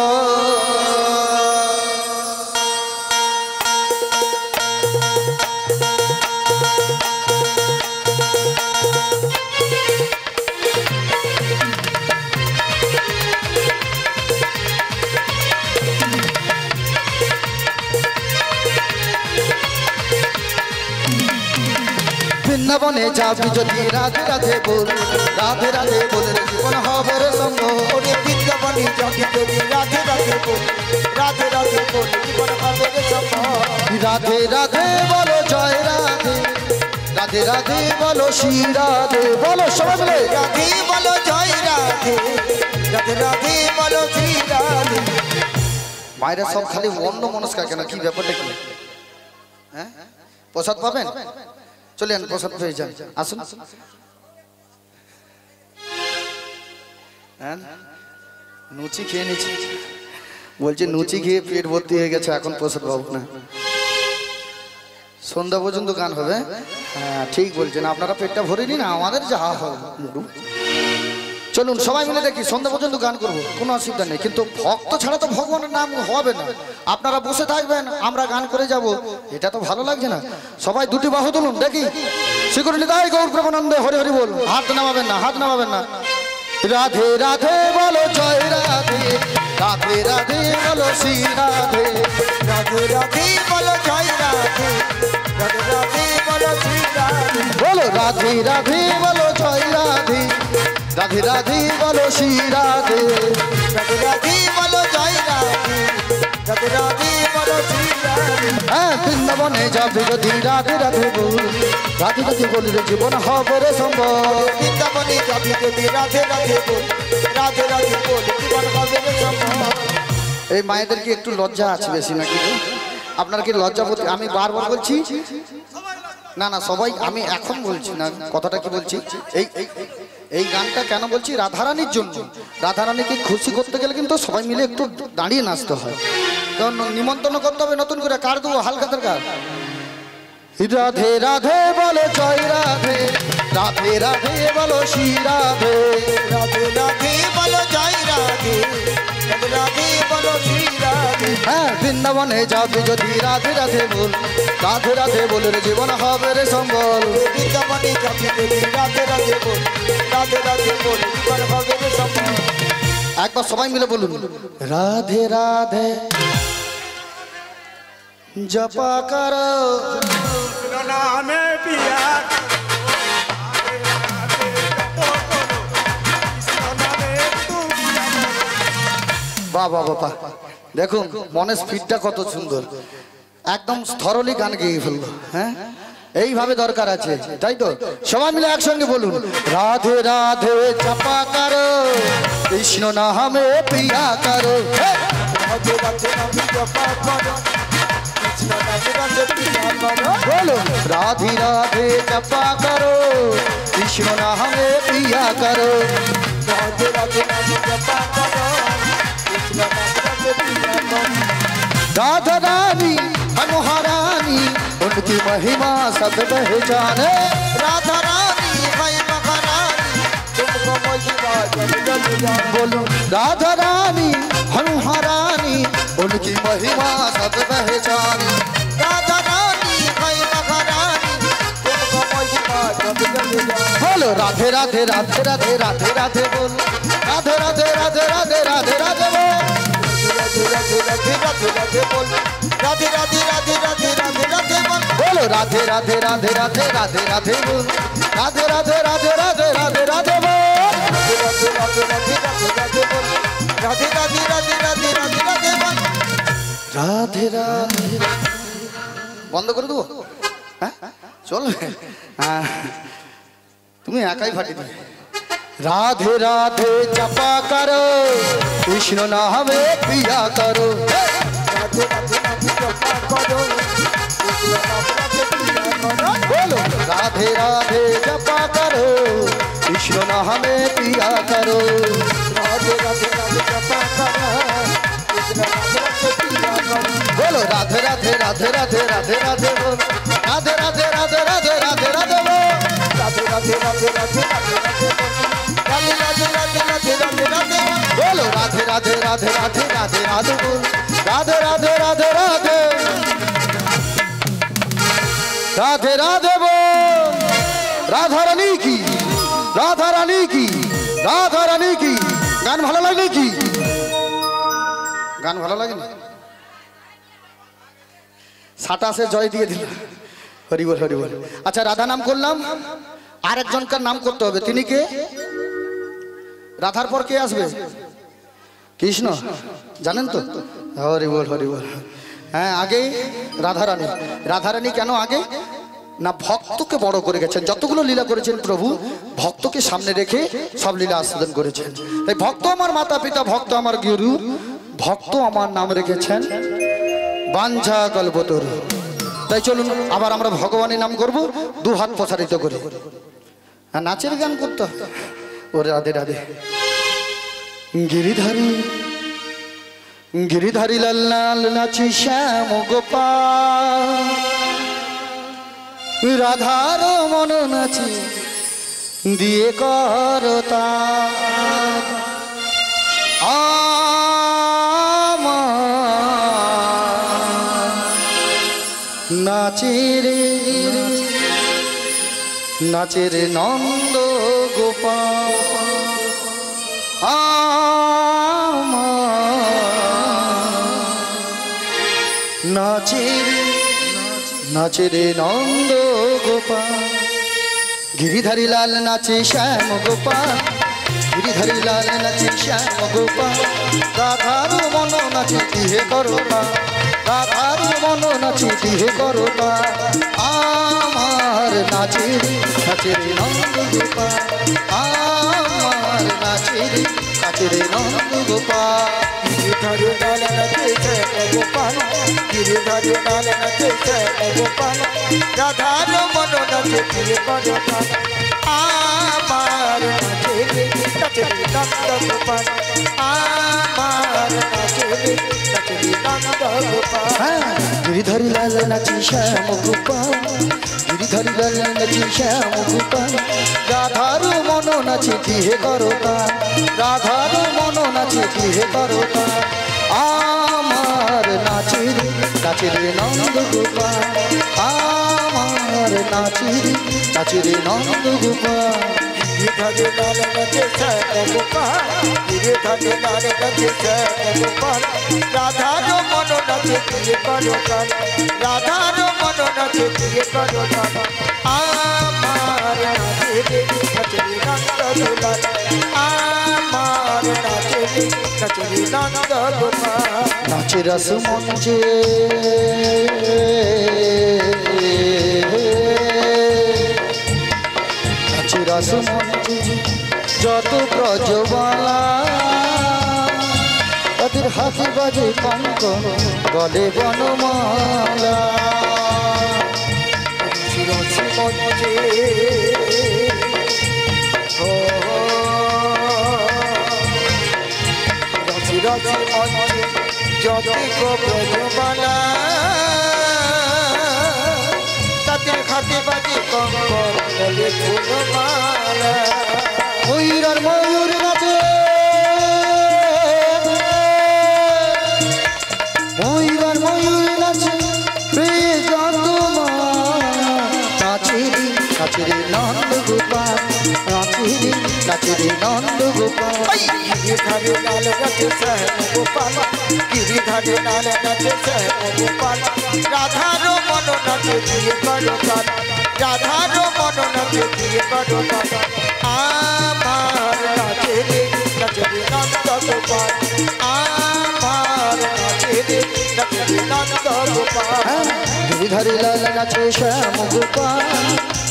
[SPEAKER 2] বৃন্দাবনে যাবি যদি রাধে রাধে বল রাধে রাধে বলে জীবন হবে রে সম্ভব।
[SPEAKER 4] ওরে বৃন্দাবনে যাবি যদি রাধে রাধে বল রাধে রাধে বল জীবন হবে রে সম্ভব।
[SPEAKER 2] রাধে রাধে বলো জয় রাধে রাধে রাধে বলো শ্রী রাধে বলো সবাই মিলে
[SPEAKER 4] রাধে বলো জয় রাধে রাধে রাধে বলো শ্রী রাধে
[SPEAKER 2] মায়েরা সব খালি অন্য মনস্কা কেন, কি ব্যাপারটা কি? হ্যাঁ, প্রসাদ পাবেন? চলে আন, প্রসাদ পেয়ে যান, আসুন। হ্যাঁ, লুচি খেয়ে নিচ্ছি, বলছি লুচি খেয়ে পেট ভর্তি হয়ে গেছে, এখন প্রসাদ পাবো না। সন্ধ্যা পর্যন্ত গান হবে। হ্যাঁ ঠিক বলছেন, আপনারা পেটটা ভরে নিন, আমাদের যা হবে। চলুন সবাই মিলে দেখি, সন্ধ্যা পর্যন্ত গান করবো, কোনো অসুবিধা নেই। কিন্তু ভক্ত ছাড়া তো ভগবানের নাম হবে না। আপনারা বসে থাকবেন, আমরা গান করে যাব, এটা তো ভালো লাগছে না। সবাই দুটি বাহু তুলুন দেখি। শিখরণী তাই গৌর প্রেমানন্দে হরি হরি বল। হাত নামাবেন না, হাত নামাবেন না। রাধে রাধে বলো জয় রাধে, রাধে রাধে বলো শ্রী রাধে,
[SPEAKER 4] রাধে রাধে বলো জয় রাধে, রাধে রাধে বলো শ্রী রাধে,
[SPEAKER 2] বলো রাধে রাধে বলো জয় রাধে, রাধে রাধে বলো শ্রী রাধে,
[SPEAKER 4] রাধে রাধে বলো জয় রাধে, রাধে রাধে বলো শ্রী রাধে।
[SPEAKER 2] হ্যাঁ বৃন্দাবনে যাবে যদি রাধে রাধে বল, রাধে রাধে বললে জীবন হবে রে সম্ভব।
[SPEAKER 4] বৃন্দাবনে যাবি যদি রাধে রাধে বল, রাধে রাধে বল জীবন হবে রে সম্ভব।
[SPEAKER 2] এই মায়েদের কি একটু লজ্জা আছে বেশি নাকি? আপনার কি লজ্জাবতী? আমি বারবার বলছি না না সবাই, আমি এখন বলছি না, কথাটা কি বলছি, এই এই গানটা কেন বলছি? রাধারানীর জন্য। রাধারানীকে খুশি করতে গেলে কিন্তু সবাই মিলে একটু দাঁড়িয়ে নাচতে হয়, কারণ নিমন্ত্রণ করতে হবে নতুন করে। কার দেবো? হালখাতার কার। রাধে রাধে বলো জয় রাধে, রাধে রাধে বলো শ্রী রাধে,
[SPEAKER 4] রাধে রাধে বলো জয় রাধে, রাধে রাধে বলো শ্রী রাধে।
[SPEAKER 2] হ্যাঁ বৃন্দাবনে যাবে যদি রাধে রাধে বল, রাধে রাধে বলে রে জীবন হবে রে সম্বল।
[SPEAKER 4] বৃন্দাবনে যাবি যদি রাধে রাধে বল, রাধে রাধে বল জীবন হবে রে সম্ভব।
[SPEAKER 2] একবার সবাই মিলে বলুন রাধে রাধে জপা করো
[SPEAKER 5] নামে পিয়া
[SPEAKER 2] বাহ বাহ বাহ, দেখুন মনের স্পিডটা কত সুন্দর, একদম স্থরলি গান গেয়ে ফেললো। হ্যাঁ এইভাবে দরকার আছে, তাই তো? সবাই মিলে একসঙ্গে বলুন রাধে রাধে জপা করো, কৃষ্ণ নামে প্রিয়া করো।
[SPEAKER 4] রাধে রাধে নামে জপা করো, কৃষ্ণ নামে রাধে প্রিয়া করো।
[SPEAKER 2] बोलो राधे राधे जपा करो, कृष्ण नामे प्रिया करो।
[SPEAKER 4] राधे राधे नामे जपा करो, कृष्ण नामे राधे प्रिया करो।
[SPEAKER 2] राधा रानी मनोहरानी उनकी महिमा सब पहचाने।
[SPEAKER 4] राधा रानी मैं महारानी तुमको महिमा जग जग जाने।
[SPEAKER 2] बोलो राधा रानी मनोहरानी उनकी महिमा सब पहचाने।
[SPEAKER 4] राधा रानी मैं महारानी तुमको महिमा जग जग जाने।
[SPEAKER 2] बोलो राधे राधे राधे राधे राधे राधे बोलो राधे राधे राधे राधे राधे राधे बोलो।
[SPEAKER 4] राधे राधे राधे राधे राधे बोल, राधे राधे राधे राधे राधे राधे बोल।
[SPEAKER 2] बोलो राधे राधे राधे राधे राधे राधे बोल, राधे राधे राधे राधे राधे राधे बोल।
[SPEAKER 4] राधे राधे राधे राधे राधे राधे बोल, राधे राधे राधे राधे राधे राधे बोल।
[SPEAKER 2] রাধে রাধে বন্ধ করে দেবো? হ্যাঁ চলবে, হ্যাঁ তুমি একাই ফাটি দিবে। রাধে রাধে জপা করো, কৃষ্ণ নামে প্রিয়া করো।
[SPEAKER 4] राधे राधे नामे जपा करो, कृष्ण नामे राधे प्रिया करो।
[SPEAKER 2] बोलो राधे राधे जपा करो, कृष्ण नामे प्रिया करो।
[SPEAKER 4] राधे राधे नामे जपा करो, कृष्ण नामे राधे प्रिया करो।
[SPEAKER 2] बोलो राधे राधे राधे राधे राधे राधे बोल, राधे राधे राधे राधे राधे राधे बोल।
[SPEAKER 4] राधे राधे राधे राधे राधे राधे बोल, राधे राधे राधे राधे राधे राधे बोल।
[SPEAKER 2] बोलो राधे राधे राधे राधे राधे राधे बोल, राधे राधे राधे राधे राधे राधे बोल। राधा रानी की, राधा रानी की, राधा रानी की। গান ভালো লাগে কি? গান ভালো লাগে না? সাতাশে জয় দিয়ে দিল, হরি বল হরি বল। আচ্ছা রাধা নাম করলাম, আর একজনকার নাম করতে হবে, তিনি কে? রাধার পর কে আসবে? কৃষ্ণ, জানেন তো? হরি বল হরি বল। হ্যাঁ আগে রাধারানী। রাধারানী কেন আগে? না ভক্তকে বড় করে গেছেন, যতগুলো লীলা করেছেন প্রভু ভক্তকে সামনে রেখে সব লীলা আস্বাদন করেছেন। তাই ভক্ত আমার মাতা পিতা, ভক্ত আমার গুরু, ভক্ত আমার নাম রেখেছেন বাঞ্ছা কল্পতরু। তাই চলুন আবার আমরা ভগবানের নাম করব দু হাত প্রসারিত করে। আর নাচের গান করতে হবে। ওরে রাধে রাধে। গিরিধারী গিরিধারী লাল লাল নাচি শ্যাম গোপাল, রাধার মন নাচি দিয়ে করতা নাচের নাচের নন্দ গোপাল নাচের নাচের নন্দ গোপাল। গিরিধারী লাল নাচে শ্যাম গোপাল, গিরিধারী লাল নাচে শ্যাম গোপাল, রাধার মন নাচে দিহে করতা, রাধার মন নাচে দিহে করতা আমার নাচের নাচের নন্দ গোপাল, আমার নাচের নাচের নন্দ গোপাল।
[SPEAKER 4] গিরিধারী লাল নাচে শ্যাম গোপাল, গিরিধারী লাল নাচে শ্যাম গোপাল, রাধার মন নাচে দিহে করতা আমার নাচের নাচের নন্দ গোপাল, আমার নাচের নাচের নন্দ গোপাল।
[SPEAKER 2] গিরিধারী লাল নাচি শ্যাম গোপাল, গিরিধারী লাল নাচি শ্যাম গোপাল, রাধার মন নাচে দিহে করতা, রাধার মন নাচে দিহে করতা আমার নাচের নাচের নন্দ গোপাল, আমার নাচের নাচের নন্দ গোপাল।
[SPEAKER 4] গিরিধারী লাল নাচে শ্যাম গোপাল, গিরিধারী লাল নাচে শ্যাম গোপাল, রাধার মন নাচে দিহে করতা, রাধার মন নাচে দিহে করতা আমার নাচের নাচের নন্দ গোপাল, আমার নাচের নাচের নন্দ গোপাল।
[SPEAKER 2] নাচে রস মঞ্চে নাচে রস মঞ্চে যত ব্রজবালা, তাদের হাতে বাজে কঙ্ক গলে বনমালা।
[SPEAKER 4] রসি মঞ্চে রসি রসি মঞ্চে যত ব্রজমালা, তাদের হাতে বাজে কঙ্কর গলে ফুলমালা।
[SPEAKER 2] ময়ূর আর ময়ূর নাচে, ময়ূর আর ময়ূর নাচে প্রিয় যত নাচেরি নাচেরি নন্দ গোপাল, নাচেরি নাচেরি নন্দ গোপাল।
[SPEAKER 4] গিরিধারী লাল নাচে শ্যাম গোপাল, গিরিধারী লাল নাচে শ্যাম গোপাল, রাধার মন নাচে দিয়ে করতা, রাধার মন নাচে দিয়ে করতা আমার নাচের নাচের নন্দ গোপাল, আমার নাচের নাচের নন্দ গোপাল।
[SPEAKER 2] গিরিধারী লাল নাচে শ্যাম গোপাল,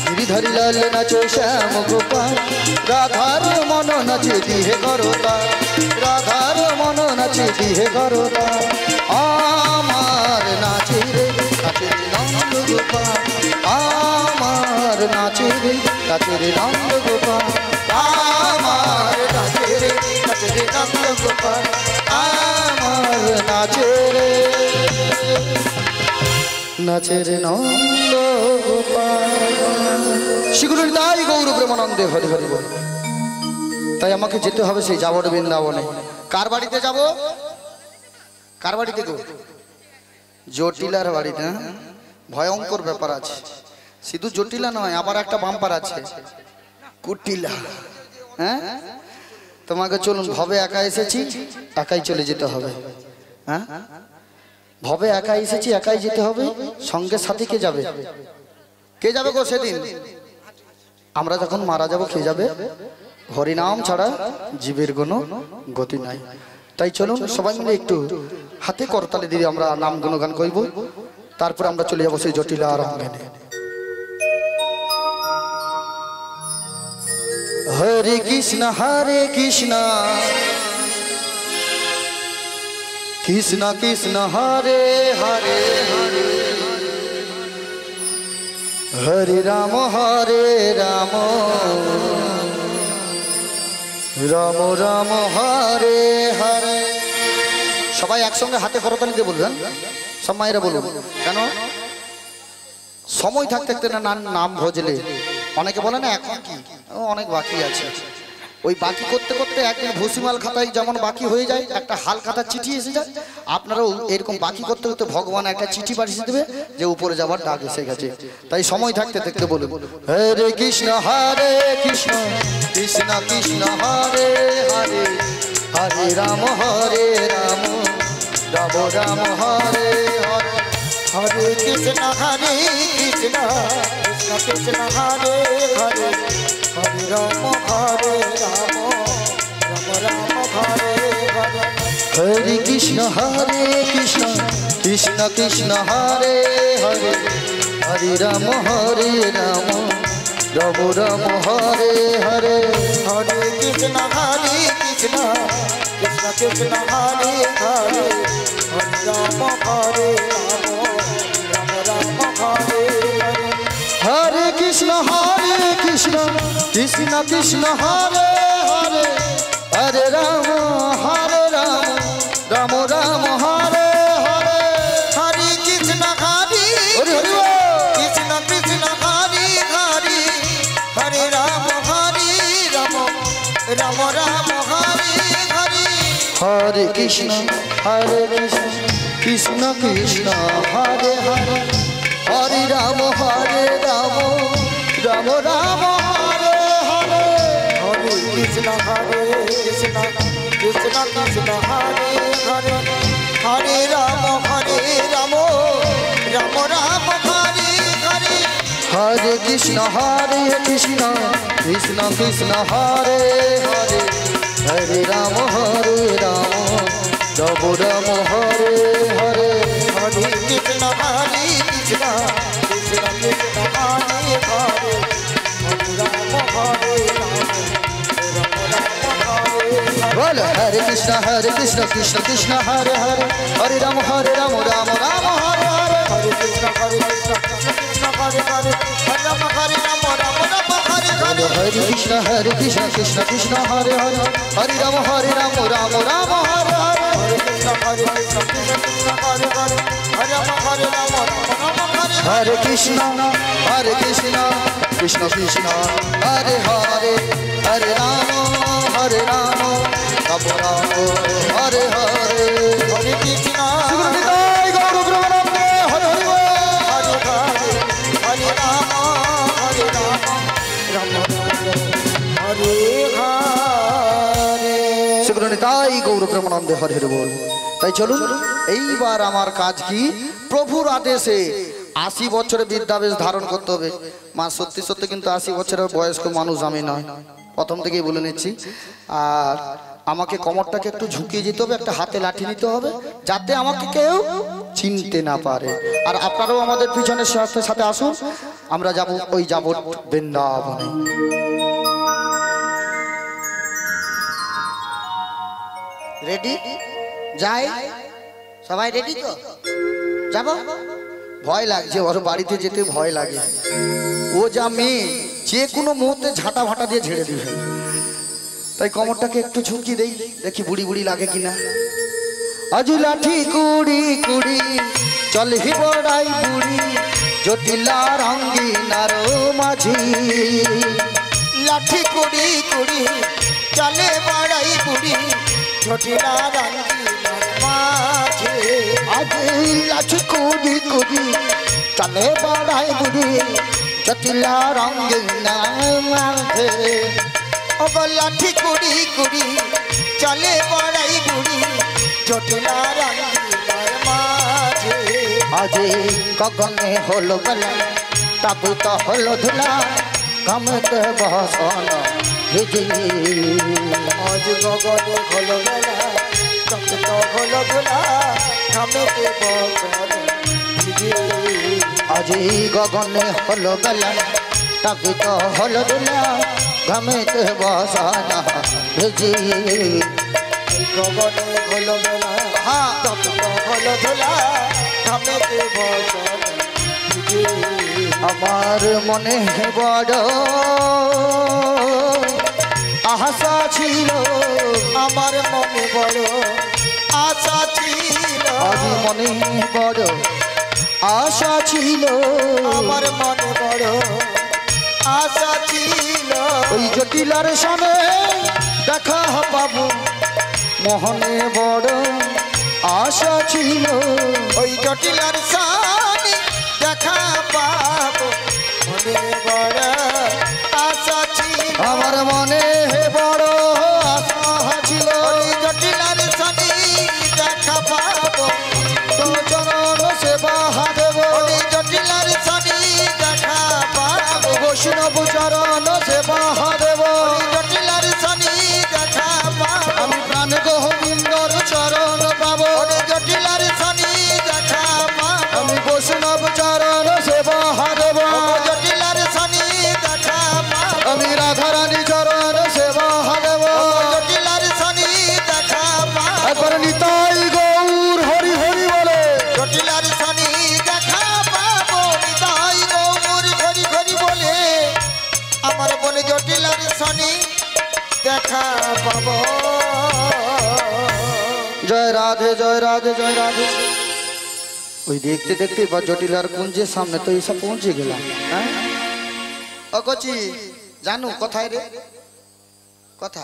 [SPEAKER 2] গিরিধারী লাল নাচে শ্যাম গোপাল, রাধার মন নাচে দিহে করতা, রাধার মন নাচে দিহে করতা আমার নাচের নাচের নন্দ গোপাল, আমার নাচের নাচের নন্দ গোপাল, আমার নাচের নাচের নন্দ গোপাল, আমার নাচের নাচের নন্দ গোপাল। শিগুরুর তাই গৌর প্রেমানন্দে হরি হরি বল। তাই আমাকে যেতে হবে সেই যাবর বৃন্দাবনে। কার বাড়িতে যাব? কার বাড়িতে গো? জটিলার বাড়িতে। ভয়ঙ্কর ব্যাপার আছে। শুধু জটিলা নয়, আবার একটা বাম্পার আছে, কুটিলা। হ্যাঁ, তোমাকে চলুন, ভবে একা এসেছি, একাই চলে যেতে হবে। হ্যাঁ, ভবে একাই এসেছি, একাই যেতে হবে। সঙ্গে সাথী কে যাবে? কে যাবে গো সেদিন? আমরা যখন মারা যাব কে যাবে? হরিনাম ছাড়া জীবের কোনো গতি নাই। তাই চলুন সবাই মিলে একটু হাতে করতালি দিয়ে আমরা নাম গুণগান করব, তারপর আমরা চলে যাবো সেই জটিলা রঙ্গনে। হরে কৃষ্ণ কৃষ্ণ কৃষ্ণ হরে হরে হরে রাম রাম রাম হরে হরে। সবাই একসঙ্গে হাতে করতালি দিয়ে বলবেন, সব মায়েরা বলুন। কেন? সময় থাকতে থাকতে না নাম ভজলে অনেকে বলে না এখন কি অনেক বাকি আছে, ওই বাকি করতে করতে একদিন ভুসিমাল খাতায় যেমন বাকি হয়ে যায়, একটা হাল খাতার চিঠি এসে যায়, আপনারাও এরকম বাকি করতে করতে ভগবান একটা চিঠি পাঠিয়ে দেবে যে উপরে যাবার ডাক এসে গেছে। তাই সময় থাকতে থাকতে বলুন হরে কৃষ্ণ কৃষ্ণ কৃষ্ণ হরে হরে হরে রাম রাম রাম হরে হরে
[SPEAKER 4] হরে কৃষ্ণ কৃষ্ণ কৃষ্ণ হরে হরে হরে রাম রাম রাম হরে হরে।
[SPEAKER 2] হরে কৃষ্ণ কৃষ্ণ কৃষ্ণ হরে হরে হরে রাম রাম রাম হরে হরে।
[SPEAKER 4] হরে কৃষ্ণ কৃষ্ণ কৃষ্ণ হরে হরে হরে রাম রাম রাম হরে হরে।
[SPEAKER 2] হরে কৃষ্ণ কৃষ্ণ কৃষ্ণ হরে হরে হরে রাম রাম রাম হরে হরে।
[SPEAKER 4] হরে কৃষ্ণ
[SPEAKER 2] হরি হরি বল।
[SPEAKER 4] কৃষ্ণ কৃষ্ণ হরে হরে হরে রাম রাম রাম হরে হরে।
[SPEAKER 2] হরে কৃষ্ণ কৃষ্ণ কৃষ্ণ হরে হরে হরে রাম রাম রাম হরে হরে।
[SPEAKER 4] হরে কৃষ্ণ কৃষ্ণ কৃষ্ণ হরে হরে হরে রাম রাম রাম হরে হরে।
[SPEAKER 2] হরে কৃষ্ণ কৃষ্ণ কৃষ্ণ হরে হরে হরে রাম রাম রাম হরে হরে।
[SPEAKER 4] হরে কৃষ্ণ কৃষ্ণ কৃষ্ণ হরে হরে হরে রাম রাম
[SPEAKER 2] বল হরে কৃষ্ণ কৃষ্ণ কৃষ্ণ হরে হরে হরে রাম রাম রাম হরে হরে।
[SPEAKER 4] হরে কৃষ্ণ কৃষ্ণ কৃষ্ণ হরে হরে হরে রাম রাম হরে হরে।
[SPEAKER 2] হরে কৃষ্ণ কৃষ্ণ কৃষ্ণ হরে হরে হরে রাম রাম হরে হরে।
[SPEAKER 4] হরে কৃষ্ণ কৃষ্ণ কৃষ্ণ হরে হরে হরে রাম রাম হরে।
[SPEAKER 2] হরে কৃষ্ণ কৃষ্ণ কৃষ্ণ হরে হরে হরে রাম রাম রাম হরে হরে।
[SPEAKER 4] হরে কৃষ্ণ
[SPEAKER 2] নিতাই গৌর ব্রহ্মানন্দে হরে হরি বল।
[SPEAKER 4] হরে হরে হরে রাম রাম হরে হরে।
[SPEAKER 2] সেগুলো নিতাই গৌর ব্রহ্মানন্দে হরে হরি বল। তাই চলুন এইবার আমার কাজ কি, প্রভুর আদেশে 80 বছরের বিদ্যাবেশ ধারণ করতে হবে। মা সত্যি সত্যি কিন্তু 80 বছরের বয়স্ক মানুষ আমি নয়, প্রথম থেকেই বলে নিচ্ছি। আর আমাকে কোমরটাকে একটু ঝুঁকিয়ে যেতে হবে, একটা হাতে লাঠি নিতে হবে যাতে আমাকে কেউ চিনতে না পারে। আর আপনারাও আমাদের পিছনের সাথে সাথে আসুন, আমরা যাব ওই যাব বৃন্দাবনে। রেডি? যাই সবাই রেডি তো? যাব? ভয় লাগছে, ওর বাড়িতে যেতে ভয় লাগে। ও যা মেয়ে, যে কোনো মুহূর্তে ঝাঁটা ভাটা দিয়ে ঝেড়ে দিবে। তাই কোমরটাকে একটু ঝুঁকি দেই, দেখি বুড়ি বুড়ি লাগে কিনা। আজ লাঠি কুড়ি কুড়ি চল হি বড়াই বুড়ি জটিলা রঙ্গিনার মাঝি।
[SPEAKER 4] লাঠি কুড়ি কুড়ি চলে বড়াই বুড়ি ঝটিলা রঙ্গিনার মাঝে।
[SPEAKER 2] আজ লাঠি কুড়ি কুড়ি চলে বড়াই বুড়ি জটিলা রঙ্গিনার মাঝে।
[SPEAKER 4] ও লাঠি কুড়ি কুড়ি চলে বড়াই বুড়ি ঝটিলা রঙ্গিনার মাঝে।
[SPEAKER 2] আজ গগনে হলো বেলা তাবুত হলো ধুলা ঘামতে বসন ভিজি।
[SPEAKER 4] আজ গগনে হলো বেলা তপ্ত হলো ধুলা ঘামেতে বসন ভিজে।
[SPEAKER 2] আজ গগনে হলো বেলা তাবুত হলো ধুলা ঘামতে বসন ভিজি।
[SPEAKER 4] গগনে হলো বেলা
[SPEAKER 2] হ্যাঁ
[SPEAKER 4] তপ্ত ধামেতে ভজন দিবে।
[SPEAKER 2] আমার মনে বড় আশা ছিল,
[SPEAKER 4] আমার মনে বড় আশা ছিল,
[SPEAKER 2] আজ মনে বড় আশা ছিল,
[SPEAKER 4] আমার মনে বড় আশা ছিল।
[SPEAKER 2] ওই জটিলার সামনে দেখা পাবো, মনে বড় আশা ছিল,
[SPEAKER 4] ওই জটিলার সামনে দেখা পাবো, মনে বড় আশা ছিল।
[SPEAKER 2] আমার মনে বড় আশা ছিল,
[SPEAKER 4] ওই জটিলার সামনে দেখা পাবো,
[SPEAKER 2] তো চরণ সেবা দেব,
[SPEAKER 4] ওই জটিলার সামনে দেখা পাবো,
[SPEAKER 2] বৈষ্ণব চরণ সেবা দেব,
[SPEAKER 4] ওই জটিলার সামনে দেখা পাবো,
[SPEAKER 2] আমি প্রাণ গোবিন্দর চরণ পাবো,
[SPEAKER 4] ওই জটিলার সামনে দেখা পাবো,
[SPEAKER 2] আমি বৈষ্ণব চরণ সেবা দেব,
[SPEAKER 4] ওই জটিলার সামনে দেখা পাবো,
[SPEAKER 2] আমি রাধারানী চরণ সেবা দেব,
[SPEAKER 4] ওই জটিলার সামনে দেখা পাবো,
[SPEAKER 2] একবার নিতাই গৌর হরি হরি বলে,
[SPEAKER 4] জটিলার সামনে দেখা পাবো, নিতাই গৌর হরি হরি বলে, আমার বলে জটিলার সামনে দেখা পাবো।
[SPEAKER 2] জয় রাধে জয় রাধে জয় রাধে। ওই দেখতে দেখতে বা জটিলার কুঞ্জের সামনে তো এসে পৌঁছে গেলাম। হ্যাঁ ও কচি জানু কোথায় রে, কথা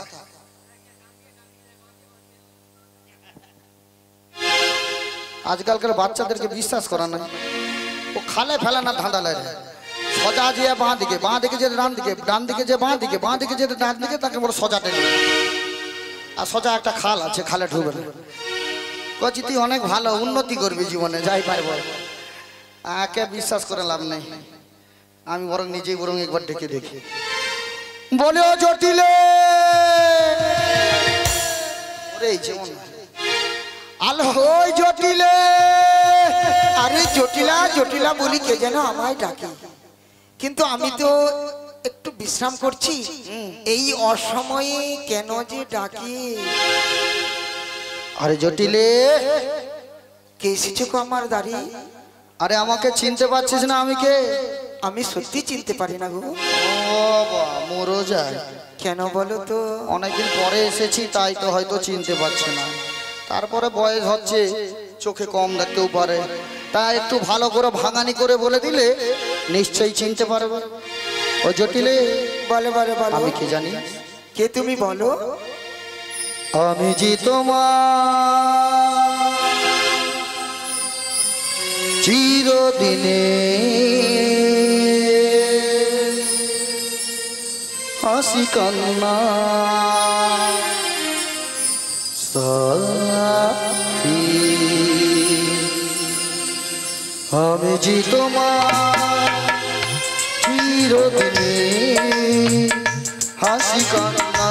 [SPEAKER 2] আজকালকার বাচ্চাদেরকে বিশ্বাস করা না, ও খালে ফেলে না ধাঁধা লাগে, সজা যে বাঁ দিকে যে ডান দিকে, ডান দিকে যে বাঁ দিকে যে ডান দিকে, তাকে বড় সজা টেনে দেয়। আর সোজা একটা খাল আছে, খালে ঢুকবে না। কচি তুই অনেক ভালো, উন্নতি করবি জীবনে, যাই পারবো। আকে বিশ্বাস করে লাভ নেই, আমি বরং নিজেই বরং একবার ডেকে দেখি। বলে ও জটিলে, ওরে এই যেমন আলো ওই জটিলে,
[SPEAKER 4] আরে জটিলা জটিলা বলি কে যেন আমায় ডাকে, কিন্তু আমি তো একটু বিশ্রাম করছি, এই অসময়ে কেন যে ডাকে।
[SPEAKER 2] আরে জটিলে,
[SPEAKER 4] কে এসেছো গো আমার দাঁড়ি?
[SPEAKER 2] আরে আমাকে চিনতে পারছিস না আমি কে?
[SPEAKER 4] আমি সত্যি চিনতে পারি না গো।
[SPEAKER 2] ও বাবা মরো যায়,
[SPEAKER 4] কেন বলো তো?
[SPEAKER 2] অনেকদিন পরে এসেছি তাই তো হয়তো চিনতে পারছে না, তারপরে বয়স হচ্ছে, চোখে কম দেখতেও পারে, তাই একটু ভালো করে ভাঙানি করে বলে দিলে নিশ্চয়ই চিনতে পারবে। ও জটিলে,
[SPEAKER 4] বলো বলো বলো,
[SPEAKER 2] আমি কি জানি?
[SPEAKER 4] কে তুমি বলো?
[SPEAKER 2] আমি জি তোমার চিরদিনে হাসি কান্না সাথী, আমি জি তোমার চিরদিনে হাসি কান্না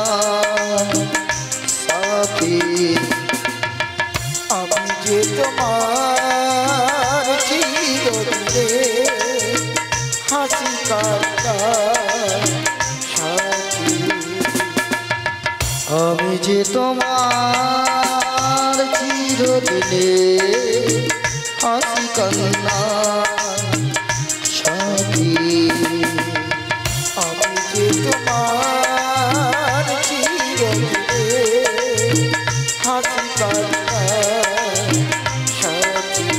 [SPEAKER 2] সাথী,
[SPEAKER 4] আমি যে তোমার চিরদিনে হাসি কান্না সাথী,
[SPEAKER 2] আমি যে তোমার চিরদিনে হাসি কান্না সাথী,
[SPEAKER 4] আমি যে তোমার চিরদিনে হাসি কান্না সাথী।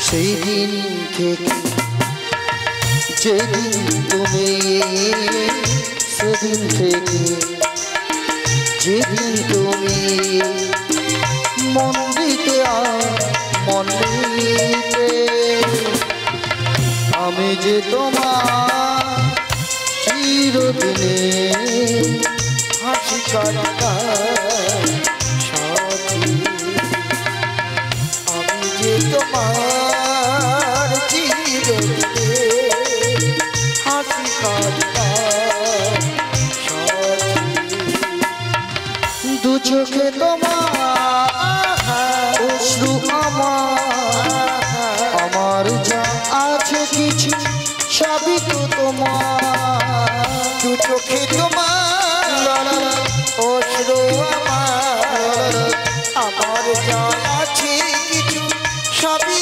[SPEAKER 2] সেই দিন থেকে যেদিন তুমি, সেদিন থেকে যেদিন তুমি মন দিতে মন দিতে, আমি যে তোমার চিরদিনে
[SPEAKER 4] হাসি কান্না সাথী, আমি যে তোমার চিরদিনে হাসি কান্না সাথী।
[SPEAKER 2] দু চোখে তোমার অশ্রু আমার যা আছে কিছু সবই তো তোমার,
[SPEAKER 4] দু চোখে তোমার অশ্রু আমার যা আছে কিছু সবই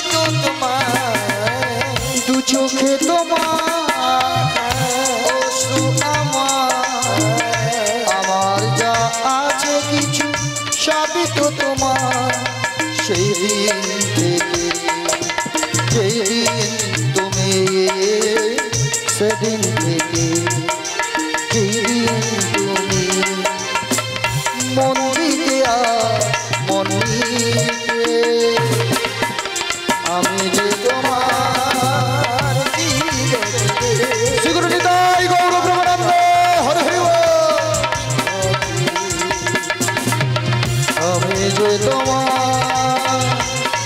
[SPEAKER 2] কিছু সবই তো তোমার সেই দিন থেকে যেদিন তুমি সেদিন থেকে যেদিন তুমি মন দিতে মন দিতে আমি যে তোমার শ্রীগুরু নিতাই গৌর প্রেমানন্দ হরে হরে আমি যে তোমার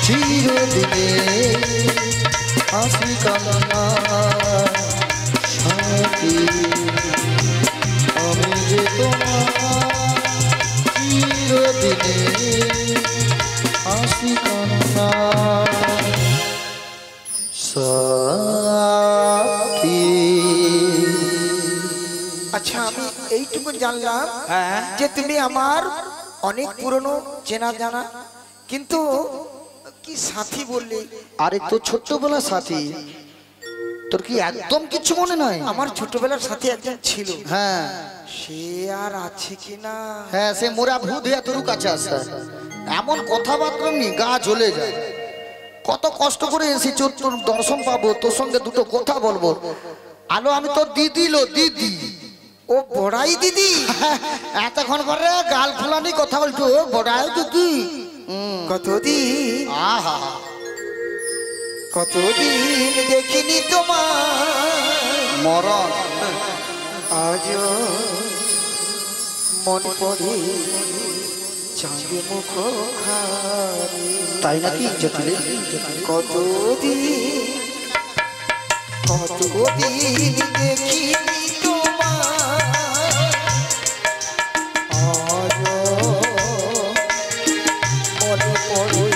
[SPEAKER 2] চিরদিনে হাসি কান্না সাথী আমি যে তোমার চিরদিনে হাসি কান্না সাথী।
[SPEAKER 4] আচ্ছা আমি এইটুকু জানলাম যে তুমি আমার অনেক পুরনো চেনা জানা, কিন্তু কি সাথী বললি?
[SPEAKER 2] আরে তো ছোট্টবেলা সাথী, তোর কি একদম কিছু মনে নয়?
[SPEAKER 4] আমার ছোটবেলার সাথী একজন ছিল।
[SPEAKER 2] হ্যাঁ
[SPEAKER 4] সে আর আছে কিনা?
[SPEAKER 2] হ্যাঁ, সে মোরা ভূত হইয়া তোর কাছে আসে, এমন কথাবার্তা নি গা জ্বলে যায়। কত কষ্ট করে এসেছি তোর দর্শন পাবো, তোর সঙ্গে দুটো কথা বলবো। আলো আমি তোর দিদি লো দিদি।
[SPEAKER 4] ও বড়াই দিদি?
[SPEAKER 2] এতক্ষণ পরে গাল ফুলানি কথা বলছো, ও বড়াই দিদি।
[SPEAKER 4] কতদিন
[SPEAKER 2] আহা
[SPEAKER 4] কতদিন দেখিনি তোমার
[SPEAKER 2] মরণ,
[SPEAKER 4] আজ মন পড়ে চাঁদে মুখ খানি।
[SPEAKER 2] তাই নাকি জটিল?
[SPEAKER 4] কতদিন কতদিন দেখিনি তোমার, আজ মন পড়ে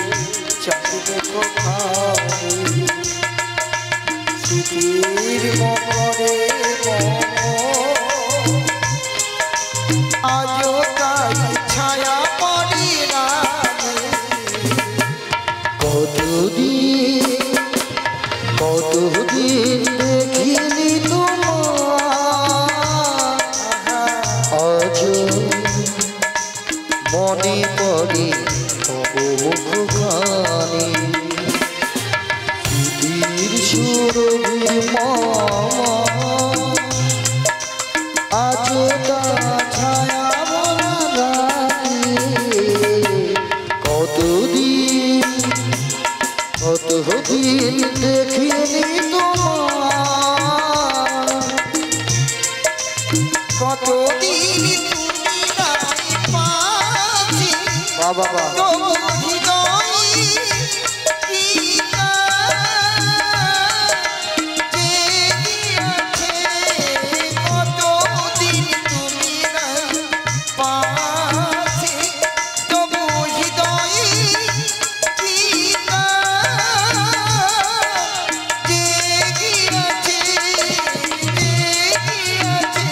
[SPEAKER 4] চাঁদে মুখ খানি। স্মৃতির মনে আজও তাই ছায়া পড়ি না।
[SPEAKER 2] কতদিন কতদিন দেখিনি তোমার, আজ মনে পড়ে মুখখানি। স্মৃতির সুরভির মামা আজ তা ছায়া বলা কতদিন কতদিন দেখিনি তোমার,
[SPEAKER 4] কতদিন তুমি নাই পাচ্ছি
[SPEAKER 2] বাবা
[SPEAKER 4] তবু হৃদয় কি না জেগেছে। কতদিন তুমি নাই পাচ্ছি তবু হৃদয় কি না জেগেছে জেগেছে।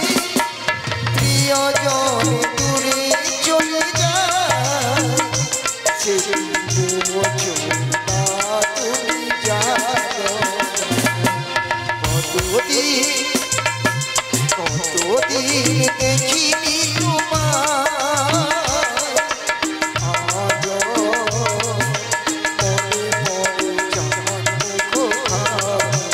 [SPEAKER 4] প্রিয়জন দূরে চলে যায়, সেই দুজনটা তুমি জানো। কতদিন কতদিন দেখিনি তোমার, আজ মনে মনে চাঁদ মুখ খানি।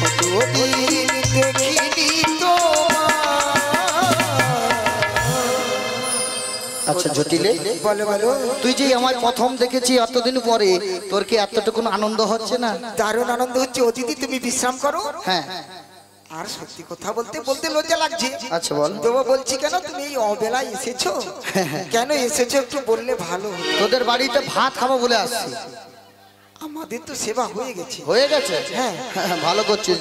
[SPEAKER 4] কতদিন দেখিনি তোমার।
[SPEAKER 2] আচ্ছা জটিলে,
[SPEAKER 4] বলো বলো।
[SPEAKER 2] তুই যে আমায় প্রথম দেখেছি এতদিন পরে, তোর কি এতটুকু আনন্দ হচ্ছে না?
[SPEAKER 4] দারুণ আনন্দ হচ্ছে। অতিথি তুমি বিশ্রাম করো।
[SPEAKER 2] হ্যাঁ
[SPEAKER 4] আর সত্যি কথা বলতে বলতে লজ্জা লাগছে।
[SPEAKER 2] আচ্ছা বল।
[SPEAKER 4] তবু বলছি কেন তুমি এই অবেলায় এসেছো? কেন এসেছো একটু বললে ভালো হতো।
[SPEAKER 2] তোদের বাড়িতে ভাত খাবো বলে আসছি।
[SPEAKER 4] আমাদের তো সেবা হয়ে গেছে।
[SPEAKER 2] হয়ে গেছে?
[SPEAKER 4] হ্যাঁ।
[SPEAKER 2] ভালো করছিস।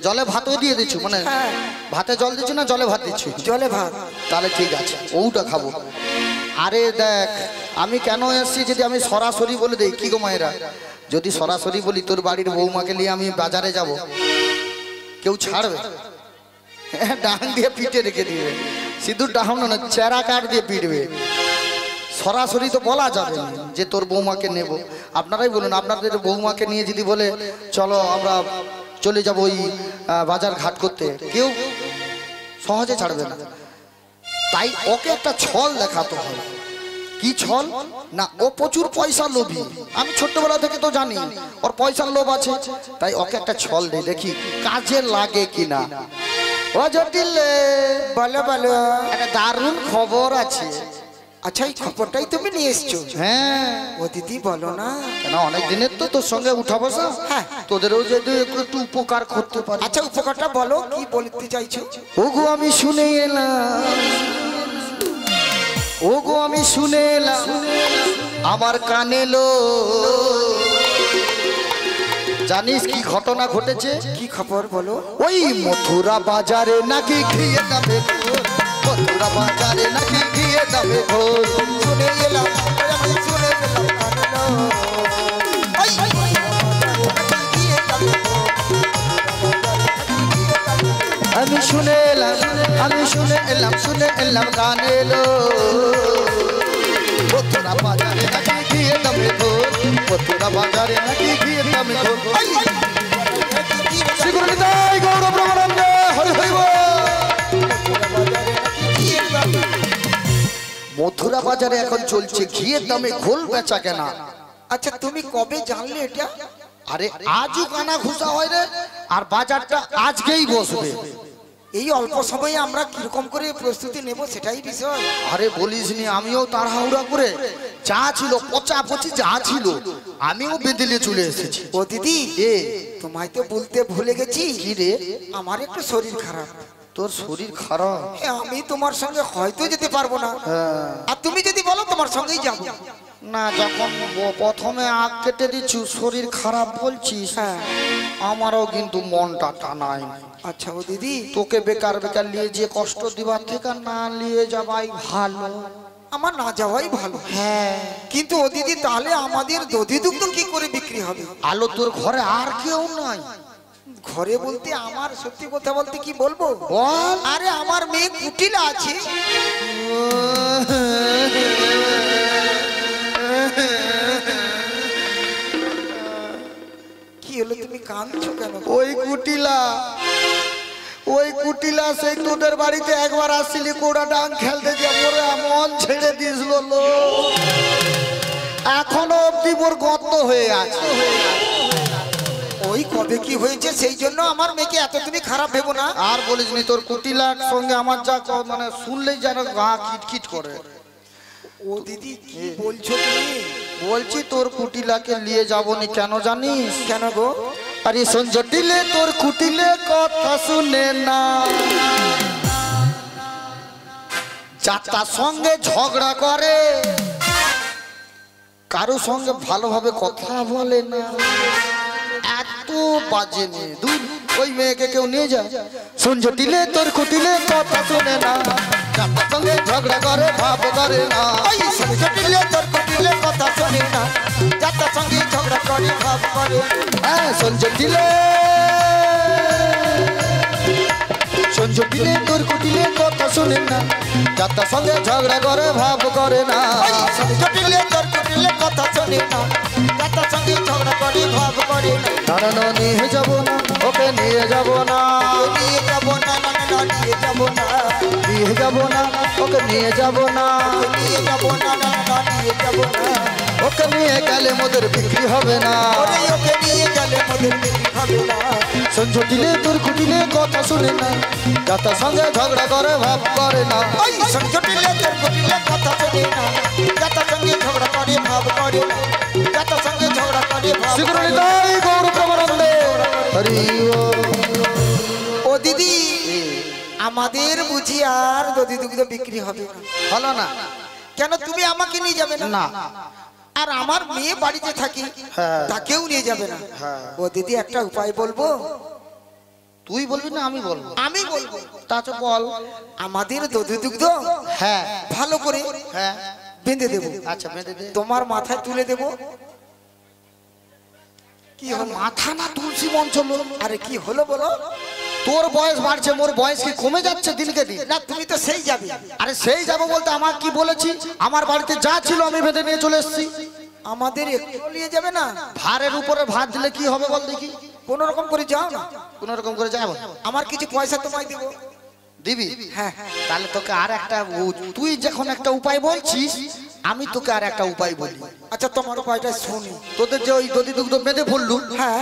[SPEAKER 2] জলে ভাতও দিয়ে দিচ্ছি, মানে
[SPEAKER 4] হ্যাঁ।
[SPEAKER 2] ভাতে জল দিচ্ছি না জলে ভাত দিচ্ছি?
[SPEAKER 4] জলে ভাত।
[SPEAKER 2] তাহলে ঠিক আছে, ওটা খাবো। আরে দেখ, আমি কেন এসছি যদি আমি সরাসরি বলে দিই, কি গো মায়েরা, যদি সরাসরি বলি তোর বাড়ির বৌমাকে নিয়ে আমি বাজারে যাব, কেউ ছাড়বে? ডান দিয়ে পিঠে রেখে দিবে, সিঁদুর ডাউন না, চেরা কাঠ দিয়ে পিটবে। সরাসরি তো বলা যাবে না যে তোর বৌমাকে নেব। আপনারাই বলুন, আপনাদের বৌমাকে নিয়ে যদি বলে চলো আমরা চলে যাব ওই বাজার ঘাট করতে, কেউ সহজে ছাড়বে না। তাই ওকে একটা ছল দেখাতে হয়। কি ছল? না ও প্রচুর পয়সা লোভী, আমি ছোট্টবেলা থেকে তো জানি ওর পয়সার লোভ আছে। তাই ওকে একটা ছল দেই, দেখি কাজে লাগে কিনা। ও জটিল,
[SPEAKER 4] বলো বলো।
[SPEAKER 2] একটা দারুণ খবর আছে।
[SPEAKER 4] আচ্ছা, এই খবরটাই তুমি নিয়ে এসছো?
[SPEAKER 2] হ্যাঁ।
[SPEAKER 4] ও দিদি বলো না।
[SPEAKER 2] কেন, অনেক দিনের তো তোর সঙ্গে উঠা বসা।
[SPEAKER 4] হ্যাঁ।
[SPEAKER 2] তোদেরও যদি একটু উপকার করতে পারি।
[SPEAKER 4] আচ্ছা, উপকারটা বলো, কি বলতে চাইছো?
[SPEAKER 2] ওগো আমি শুনে এলাম, ওগো আমি শুনে এলাম, আমার কানে লো। জানিস কি ঘটনা ঘটেছে?
[SPEAKER 4] কি খবর বলো?
[SPEAKER 2] ওই মথুরা বাজারে নাকি ঘিয়ে দামে ঘোর, মথুরা বাজারে নাকি ঘিয়ে দামে ঘোর।
[SPEAKER 4] শুনে এলাম, আমি শুনে এলাম, কানলো। ওই,
[SPEAKER 2] আমি শুনে এলাম, আমি শুনে এলাম, শুনে এলাম কানে লো। মথুরা বাজারে নাকি ঘিয়ে দামে ঘোর, মথুরা বাজারে নাকি ঘিয়ে দামে ঘোর। শ্রীগুরুনিতাই গৌর ব্রহ্মানন্দে হরি হরি বল। মথুরা বাজারে এখন চলছে ঘিয়ের দামে ঘোল বেচা কেনা।
[SPEAKER 4] আচ্ছা, তুমি কবে জানলে এটা?
[SPEAKER 2] আরে আজও কানা ঘুষা হয় রে, আর বাজারটা আজকেই বসবে।
[SPEAKER 4] এই অল্প সময়ে আমরা কিরকম করে প্রস্তুতি নেব সেটাই বিষয়।
[SPEAKER 2] আরে বলিস নি, আমিও তাড়াহুড়া করে যা ছিল পচা পচি যা ছিল আমিও বেঁধে চলে এসেছি।
[SPEAKER 4] ও দিদি,
[SPEAKER 2] এ
[SPEAKER 4] তোমায় তো বলতে ভুলে গেছি।
[SPEAKER 2] কি রে?
[SPEAKER 4] আমার একটু শরীর খারাপ।
[SPEAKER 2] তোর শরীর খারাপ?
[SPEAKER 4] আমি তোমার সঙ্গে হয়তো যেতে পারবো না, আর তুমি যদি বলো তোমার সঙ্গেই যাবো।
[SPEAKER 2] না, যখন প্রথমে আগ কেটে দিচ্ছি শরীর খারাপ বলছিস,
[SPEAKER 4] হ্যাঁ,
[SPEAKER 2] আমারও কিন্তু মনটা টানায়।
[SPEAKER 4] আচ্ছা ও দিদি,
[SPEAKER 2] তোকে বেকার বেকার নিয়ে যে কষ্ট দিবার থেকে না নিয়ে যাবাই ভালো।
[SPEAKER 4] আমার না যাওয়াই ভালো।
[SPEAKER 2] হ্যাঁ,
[SPEAKER 4] কিন্তু ও দিদি, তাহলে আমাদের দধি দুগ্ধ কি করে বিক্রি হবে?
[SPEAKER 2] আলো তোর ঘরে আর কেউ নাই?
[SPEAKER 4] ঘরে বলতে আমার সত্যি কথা বলতে কি বলবো
[SPEAKER 2] বল।
[SPEAKER 4] আরে আমার মেয়ে কুটিলা আছে। কি হলো, তুমি কাঁদছো কেন?
[SPEAKER 2] ওই কুটিলা, ওই কুটিলা সেই তোদের বাড়িতে একবার আসছিলি কোড়া ডাং খেলতে, যে মোরে মন ছেড়ে দিয়েছিল লো। এখনো অব্দি মোর গত হয়ে আছে।
[SPEAKER 4] ওই কবে কি হয়েছে সেই জন্য আমার মেয়েকে এত তুমি খারাপ ভেবো না।
[SPEAKER 2] আর বলিস নি, তোর কুটিলার সঙ্গে আমার যা মানে শুনলেই যেন গা কিটকিট করে।
[SPEAKER 4] ও দিদি, কি বলছো তুমি?
[SPEAKER 2] বলছি তোর কুটিলাকে নিয়ে যাবনি, কেন জানিস?
[SPEAKER 4] কেন গো?
[SPEAKER 2] আরে সঞ্জটিলে তোর কুটিলে কথা শুনে না, যাতার সঙ্গে ঝগড়া করে, কারো সঙ্গে ভালোভাবে কথা বলে না, এত বাজে মেয়ে। দূর, ওই মেয়েকে কেউ নিয়ে যায়। সঞ্জটিলে তোর কুটিলে কথা শুনে না, যাতার সঙ্গে ঝগড়া করে, ভাব করে না।
[SPEAKER 4] ওই সঞ্জটিলে তোর কুটিলে কথা শোনে না, যাতার সঙ্গে ঝগড়া করে, ভাব করে।
[SPEAKER 2] হ্যাঁ, সঞ্জটিলে, সঞ্জটিলে তোর কুটিলে কথা শুনে না, যাতার সঙ্গে ঝগড়া করে, ভাব করে না।
[SPEAKER 4] ওই সঞ্জটিলে তোর কুটিলে কথা শোনে না, যাতার সঙ্গে ঝগড়া করে, ভাব করে না।
[SPEAKER 2] দাঁড়ানো নিয়ে যাবো না, ওকে নিয়ে যাবো না,
[SPEAKER 4] নিয়ে যাবো না, না না, নিয়ে যাবো না,
[SPEAKER 2] নিয়ে যাবো না, ওকে নিয়ে যাবো না,
[SPEAKER 4] নিয়ে যাবো না, না না, নিয়ে যাবো না।
[SPEAKER 2] ওকে নিয়ে গেলে মোদের বিক্রি হবে না।
[SPEAKER 4] ওরে ওকে নিয়ে গেলে মোদের বিক্রি হবে না।
[SPEAKER 2] সঞ্জটিলে তোর কুটিলে কথা শুনে না, যাতার সঙ্গে ঝগড়া করে, ভাব করে না।
[SPEAKER 4] ওই সঞ্জটিলে তোর কুটিলে কথা শোনে না, যাতার সঙ্গে ঝগড়া করে, ভাব করে না, যাতার সঙ্গে ঝগড়া করে, ভাব করে না।
[SPEAKER 2] শ্রীগুরুনিতাই গৌর ব্রহ্মানন্দে হরি বল।
[SPEAKER 4] ও দিদি, আমাদের বুঝি আর দধি দুগ্ধ বিক্রি হবে না?
[SPEAKER 2] ভালো না?
[SPEAKER 4] কেন, তুমি আমাকে নিয়ে যাবে না?
[SPEAKER 2] না।
[SPEAKER 4] আর আমার মেয়ে বাড়িতে থাকি,
[SPEAKER 2] হ্যাঁ।
[SPEAKER 4] তাকেও নিয়ে যাবে না?
[SPEAKER 2] হ্যাঁ।
[SPEAKER 4] ও দিদি, একটা উপায় বলবো?
[SPEAKER 2] তুই বলবি না আমি বলবো?
[SPEAKER 4] আমি বলবো।
[SPEAKER 2] তা তো বল।
[SPEAKER 4] আমাদের দধি দুগ্ধ
[SPEAKER 2] হ্যাঁ,
[SPEAKER 4] ভালো করে
[SPEAKER 2] হ্যাঁ,
[SPEAKER 4] বেঁধে দেবো,
[SPEAKER 2] আচ্ছা বেঁধে দে।
[SPEAKER 4] তোমার মাথায় তুলে দেবো। কি হলো?
[SPEAKER 2] মাথা না তুলসী মঞ্চ লো।
[SPEAKER 4] আরে কি হলো বলো?
[SPEAKER 2] তোর বয়স বাড়ছে, মোর বয়স কি কমে যাচ্ছে দিনকে দিন?
[SPEAKER 4] না, তুমি তো সেই যাবে।
[SPEAKER 2] আরে সেই যাবো বলতে আমার কি বলেছি? আমার বাড়িতে যা ছিল আমি বেঁধে নিয়ে চলে এসেছি।
[SPEAKER 4] আমাদের একটু নিয়ে যাবে না?
[SPEAKER 2] ভারের উপরে ভাত দিলে কি হবে বল দেখি?
[SPEAKER 4] কোন রকম করে যাও না,
[SPEAKER 2] কোন রকম করে যাবো।
[SPEAKER 4] আমার কিছু পয়সা তোমায় দেবো।
[SPEAKER 2] দিবি?
[SPEAKER 4] হ্যাঁ
[SPEAKER 2] তাহলে তোকে আর একটা তুই যখন একটা উপায় বলছিস আমি তোকে আর একটা উপায় বলি।
[SPEAKER 4] আচ্ছা তোমার উপায়টা শুনি।
[SPEAKER 2] তোদের যে ওই দধি দুগ্ধ বেঁধে পড়লু,
[SPEAKER 4] হ্যাঁ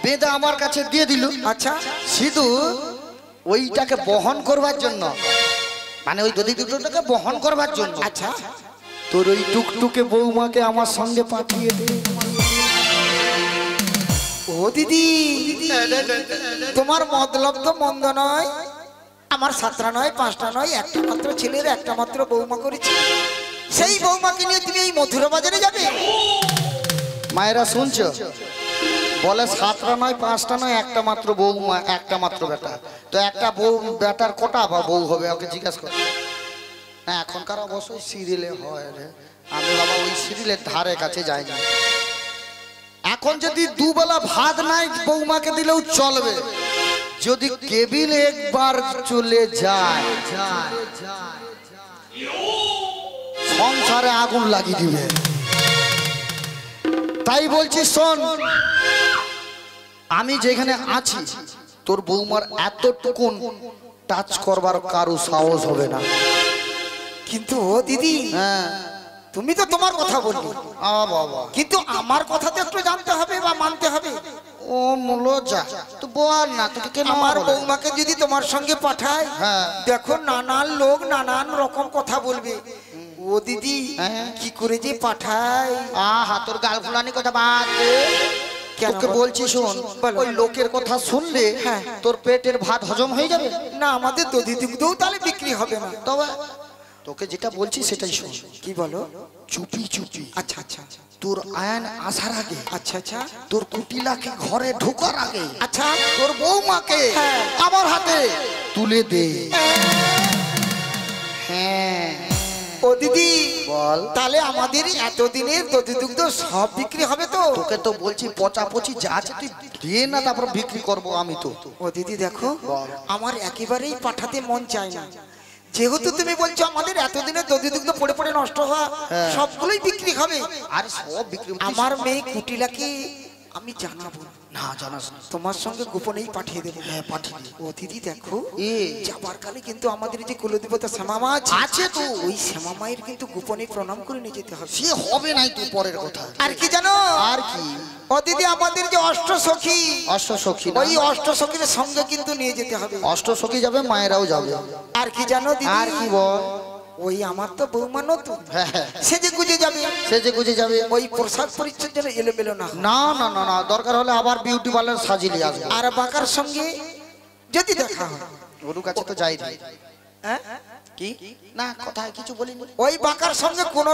[SPEAKER 2] বেঁধে আমার কাছে দিয়ে দিল।
[SPEAKER 4] আচ্ছা
[SPEAKER 2] শুধু ওইটাকে বহন করবার জন্য, মানে ওই দধি দুগ্ধটাকে বহন করবার জন্য
[SPEAKER 4] আচ্ছা
[SPEAKER 2] তোর ওই টুকটুকে বৌমাকে আমার সঙ্গে পাঠিয়ে দে।
[SPEAKER 4] ও দিদি, তোমার মতলব তো মন্দ নয়। আমার 7টা নয় 5টা নয়, একটা মাত্র ছেলের একটা মাত্র বৌমা করেছি। সেই বৌমাকে নিয়ে তুমি এই মথুরা বাজারে যাবে?
[SPEAKER 2] মায়েরা শুনছো? বলে 7টা নয় 5টা নয়, একটা মাত্র বৌমা, একটা মাত্র বেটা। তো একটা বউ বেটার কটা বা বউ হবে ওকে জিজ্ঞাসা কর। না এখনকার অবশ্যই সিরিয়ালে হয় রে, আমি বাবা ওই সিরিয়ালের ধারে কাছে যাই না। এখন যদি দুবেলা ভাত নাই বৌমাকে দিলেও চলবে, যদি কেবিল একবার চলে যায় সংসারে আগুন লাগিয়ে দিবে। তাই বলছি শোন, আমি যেখানে আছি তোর বৌমার এতটুকুন টাচ করবার কারো সাহস হবে না।
[SPEAKER 4] কিন্তু ও দিদি,
[SPEAKER 2] হ্যাঁ
[SPEAKER 4] তুমি তো তোমার কথা বললে,
[SPEAKER 2] বাবা,
[SPEAKER 4] কিন্তু আমার কথা তো একটু জানতে হবে বা মানতে হবে।
[SPEAKER 2] ও মূলো যা তো বল না, তোকে কেন
[SPEAKER 4] আমার
[SPEAKER 2] বলে?
[SPEAKER 4] বৌমাকে যদি তোমার সঙ্গে পাঠায়,
[SPEAKER 2] হ্যাঁ।
[SPEAKER 4] দেখো নানান লোক নানান রকম কথা বলবে। ও দিদি,
[SPEAKER 2] হ্যাঁ।
[SPEAKER 4] কি করে যে পাঠায়।
[SPEAKER 2] আহা তোর গাল ফুলানি কথা বাদ দে।
[SPEAKER 4] কেন
[SPEAKER 2] তোকে
[SPEAKER 4] বল?
[SPEAKER 2] বলছি শোন,
[SPEAKER 4] বলো।
[SPEAKER 2] ওই লোকের কথা শুনলে
[SPEAKER 4] হ্যাঁ।
[SPEAKER 2] তোর পেটের ভাত হজম হয়ে যাবে
[SPEAKER 4] না, আমাদের দধি দুগ্ধও তাহলে বিক্রি হবে না।
[SPEAKER 2] তবে তোকে যেটা বলছি সেটাই শোন।
[SPEAKER 4] কি বলো?
[SPEAKER 2] চুপি চুপি
[SPEAKER 4] আচ্ছা আচ্ছা
[SPEAKER 2] তোর আয়ন আসার আগে,
[SPEAKER 4] আচ্ছা আচ্ছা
[SPEAKER 2] তোর কুটিলাকে ঘরে ঢোকার আগে
[SPEAKER 4] আচ্ছা
[SPEAKER 2] তোর বৌমাকে
[SPEAKER 4] হ্যাঁ।
[SPEAKER 2] আমার হাতে তুলে দে। হ্যাঁ
[SPEAKER 4] ও দিদি,
[SPEAKER 2] বল।
[SPEAKER 4] তাহলে আমাদের এতদিনের দধি দুগ্ধ সব বিক্রি হবে তো?
[SPEAKER 2] তোকে তো বলছি পচা পচি যা আছে তুই দিয়ে না, তারপর বিক্রি করবো আমি তো।
[SPEAKER 4] ও দিদি দেখো,
[SPEAKER 2] বল।
[SPEAKER 4] আমার একেবারেই পাঠাতে মন চায় না। যেহেতু তুমি বলছো আমাদের এতদিনের দধি দুগ্ধ পড়ে পড়ে নষ্ট হওয়া,
[SPEAKER 2] হ্যাঁ।
[SPEAKER 4] সবগুলোই বিক্রি হবে।
[SPEAKER 2] আর সব বিক্রি
[SPEAKER 4] আমার মেয়ে কুটিলাকে আমি জানাবো
[SPEAKER 2] না, জানাস না।
[SPEAKER 4] তোমার সঙ্গে গোপনেই পাঠিয়ে দেবো।
[SPEAKER 2] হ্যাঁ পাঠিয়ে দে।
[SPEAKER 4] ও দিদি দেখো,
[SPEAKER 2] এ
[SPEAKER 4] যাবার কালে কিন্তু আমাদের যে কুলদেবতা শ্যামামা
[SPEAKER 2] আছে তো,
[SPEAKER 4] ওই শ্যামা মায়ের কিন্তু গোপনে প্রণাম করে নিয়ে যেতে হবে।
[SPEAKER 2] সে হবে নাই তুই পরের কথা।
[SPEAKER 4] আর কি জানো?
[SPEAKER 2] আর কি?
[SPEAKER 4] ও দিদি, আমাদের যে অষ্ট সখী,
[SPEAKER 2] অষ্ট সখী না?
[SPEAKER 4] ওই অষ্ট সখীর সঙ্গে কিন্তু নিয়ে যেতে হবে।
[SPEAKER 2] অষ্ট সখী যাবে, মায়েরাও যাবে।
[SPEAKER 4] আর কি জানো দিদি?
[SPEAKER 2] আর কি বল?
[SPEAKER 4] ওই আমার তো বৌমা নতুন,
[SPEAKER 2] হ্যাঁ হ্যাঁ,
[SPEAKER 4] সেজে গুজে যাবে।
[SPEAKER 2] সে যে গুজে যাবে।
[SPEAKER 4] ওই পোশাক পরিচ্ছদ যেন এলোমেলো না হয়।
[SPEAKER 2] না না না না, দরকার হলে আবার বিউটি পার্লার সাজিয়ে নিয়ে আসবে।
[SPEAKER 4] আর বাঁকার সঙ্গে যদি দেখা হয়,
[SPEAKER 2] ওর কাছে তো যাই না।
[SPEAKER 4] হ্যাঁ?
[SPEAKER 2] কি না, কথায় কিছু বলিনি।
[SPEAKER 4] ওই বাঁকার সঙ্গে কোন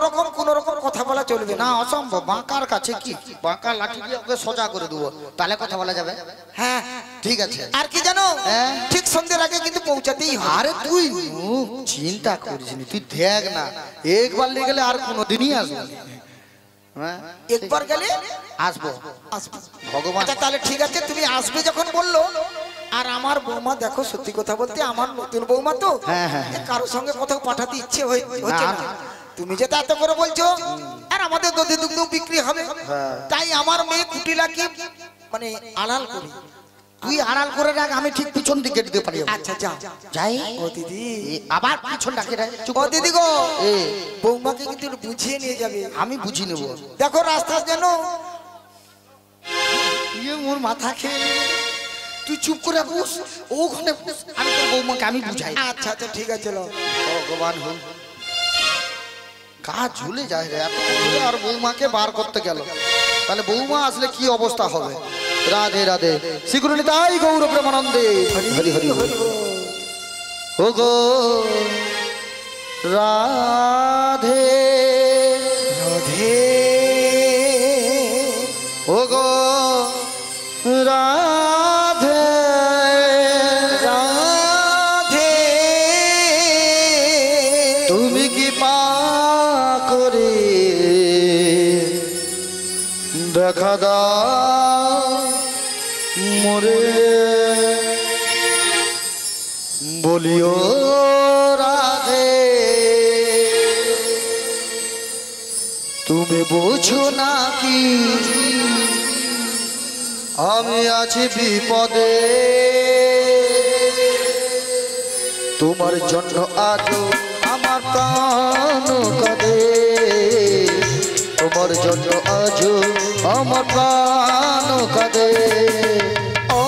[SPEAKER 4] রকম কথা বলা চলবে
[SPEAKER 2] না,
[SPEAKER 4] না।
[SPEAKER 2] অসম্ভব। বাঁকার কাছে কি, বাঁকা লাঠি দিয়ে ওকে সোজা করে দেবো, তাহলে কথা বলা যাবে।
[SPEAKER 4] হ্যাঁ,
[SPEAKER 2] ঠিক আছে।
[SPEAKER 4] আর কি জানো?
[SPEAKER 2] হ্যাঁ।
[SPEAKER 4] ঠিক সন্ধ্যের আগে কিন্তু পৌঁছাতেই হবে।
[SPEAKER 2] আরে তুই চিন্তা করিস নি, তুই দেখ না, একবার লেগে গেলে আর কোনোদিনই আসবো না। হ্যাঁ
[SPEAKER 4] একবার গেলে
[SPEAKER 2] আসবো,
[SPEAKER 4] আসবো।
[SPEAKER 2] ভগবান।
[SPEAKER 4] আচ্ছা তাহলে ঠিক আছে, তুমি আসবে যখন বললো। আর আমার বৌমা দেখো, সত্যি কথা বলতে আমার নতুন বৌমা তো,
[SPEAKER 2] হ্যাঁ, হ্যাঁ, হ্যাঁ।
[SPEAKER 4] কারোর সঙ্গে কোথাও পাঠাতে ইচ্ছে হচ্ছে
[SPEAKER 2] না,
[SPEAKER 4] না।
[SPEAKER 2] না।
[SPEAKER 4] তুমি যেটা এত করে বলছো, আর আমাদের দধি দুগ্ধ বিক্রি হবে, তাই আমার মেয়ে কুটিলাকে মানে আড়াল করি।
[SPEAKER 2] তুই আড়াল করে রাখ, আমি ঠিক পিছন দিকে দিতে পারি।
[SPEAKER 4] আচ্ছা যাও।
[SPEAKER 2] যাই।
[SPEAKER 4] ও দিদি,
[SPEAKER 2] আবার পিছন ডাকে রে।
[SPEAKER 4] ও দিদি গো,
[SPEAKER 2] এ
[SPEAKER 4] বৌমাকে কিন্তু একটু বুঝিয়ে নিয়ে যাবে।
[SPEAKER 2] আমি বুঝি নেব।
[SPEAKER 4] দেখো রাস্তা যেন
[SPEAKER 2] মোর মাথা খেয়ে নেবে। তুই চুপ করে বস, ওখানে বস, আমি তোর বৌমাকে আমি বুঝাই।
[SPEAKER 4] আচ্ছা আচ্ছা ঠিক আছে, চলো।
[SPEAKER 2] ভগবান হল, গা ঝুলে যায় রে। এত দূরে আর বৌমাকে বার করতে গেল, তাহলে বৌমা আসলে কি অবস্থা হবে। রাধে রাধে, শ্রীগুরু নিতাই গৌর প্রেমানন্দে। হরি হরি হরি। ও গো রাধে
[SPEAKER 4] রাধে,
[SPEAKER 2] ও গো রাধে
[SPEAKER 4] রাধে,
[SPEAKER 2] তুমি কি পা করে দেখা দাও মোরে, বলিও রাধে তুমি বুঝো না কি আমি আছি বিপদে, তোমার জন্য আজ আমার প্রাণ কাঁদে, তোমার জন্য আজ আমার প্রাণ কাঁদে।
[SPEAKER 4] ও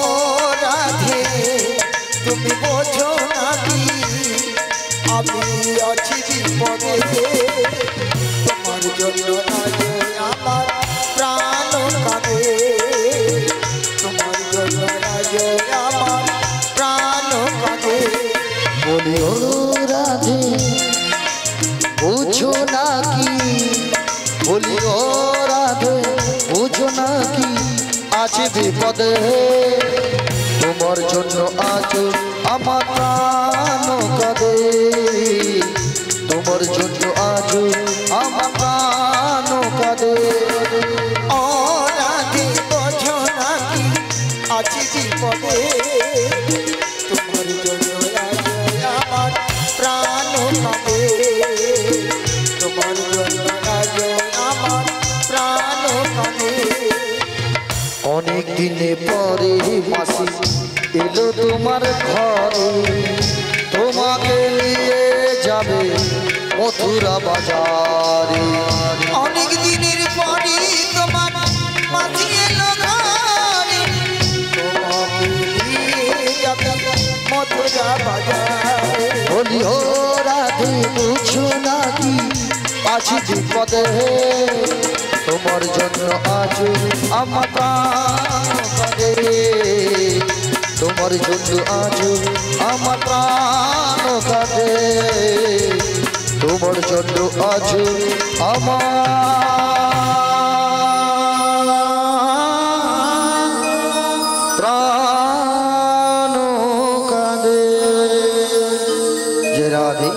[SPEAKER 4] রাধে তুমি বোঝো নাকি আমি আছি বিপদে, তোমার জন্য আজ আমার প্রাণ কাঁদে, তোমার জন্য আজ আমার প্রাণ কাঁদে।
[SPEAKER 2] বলি ও রাধে বুঝো নাকি, বলি ও রাধে বুঝো নাকি আছে বিপদে, তোমার জন্য আজ আমার প্রাণ কাঁদে, তোমার জন্য আজ আমার প্রাণ কাঁদে।
[SPEAKER 4] ও রাধে বোঝো নাকি আছি বিপদে, তোমার জন্য আজ আমার প্রাণ কাঁদে, তোমার জন্য আজ আমার প্রাণ কাঁদে।
[SPEAKER 2] অনেক দিনে পরে মাসি এলো তোমার ঘরে, তোমাকে নিয়ে যাবে মথুরা বাজারে।
[SPEAKER 4] অনেক দিনের পরে তোমার মাঝি এলো ঘরে, তোমাকে নিয়ে যাবে মথুরা বাজারে।
[SPEAKER 2] বলি ও রাধে বুঝো নাকি আছি বিপদে, তোমার জন্য আজ আমার প্রাণ কাঁদে, তোমার জন্য আজ আমার প্রাণ কাঁদে, তোমার জন্য আজ আমার প্রাণ কাঁদে। যে রাধে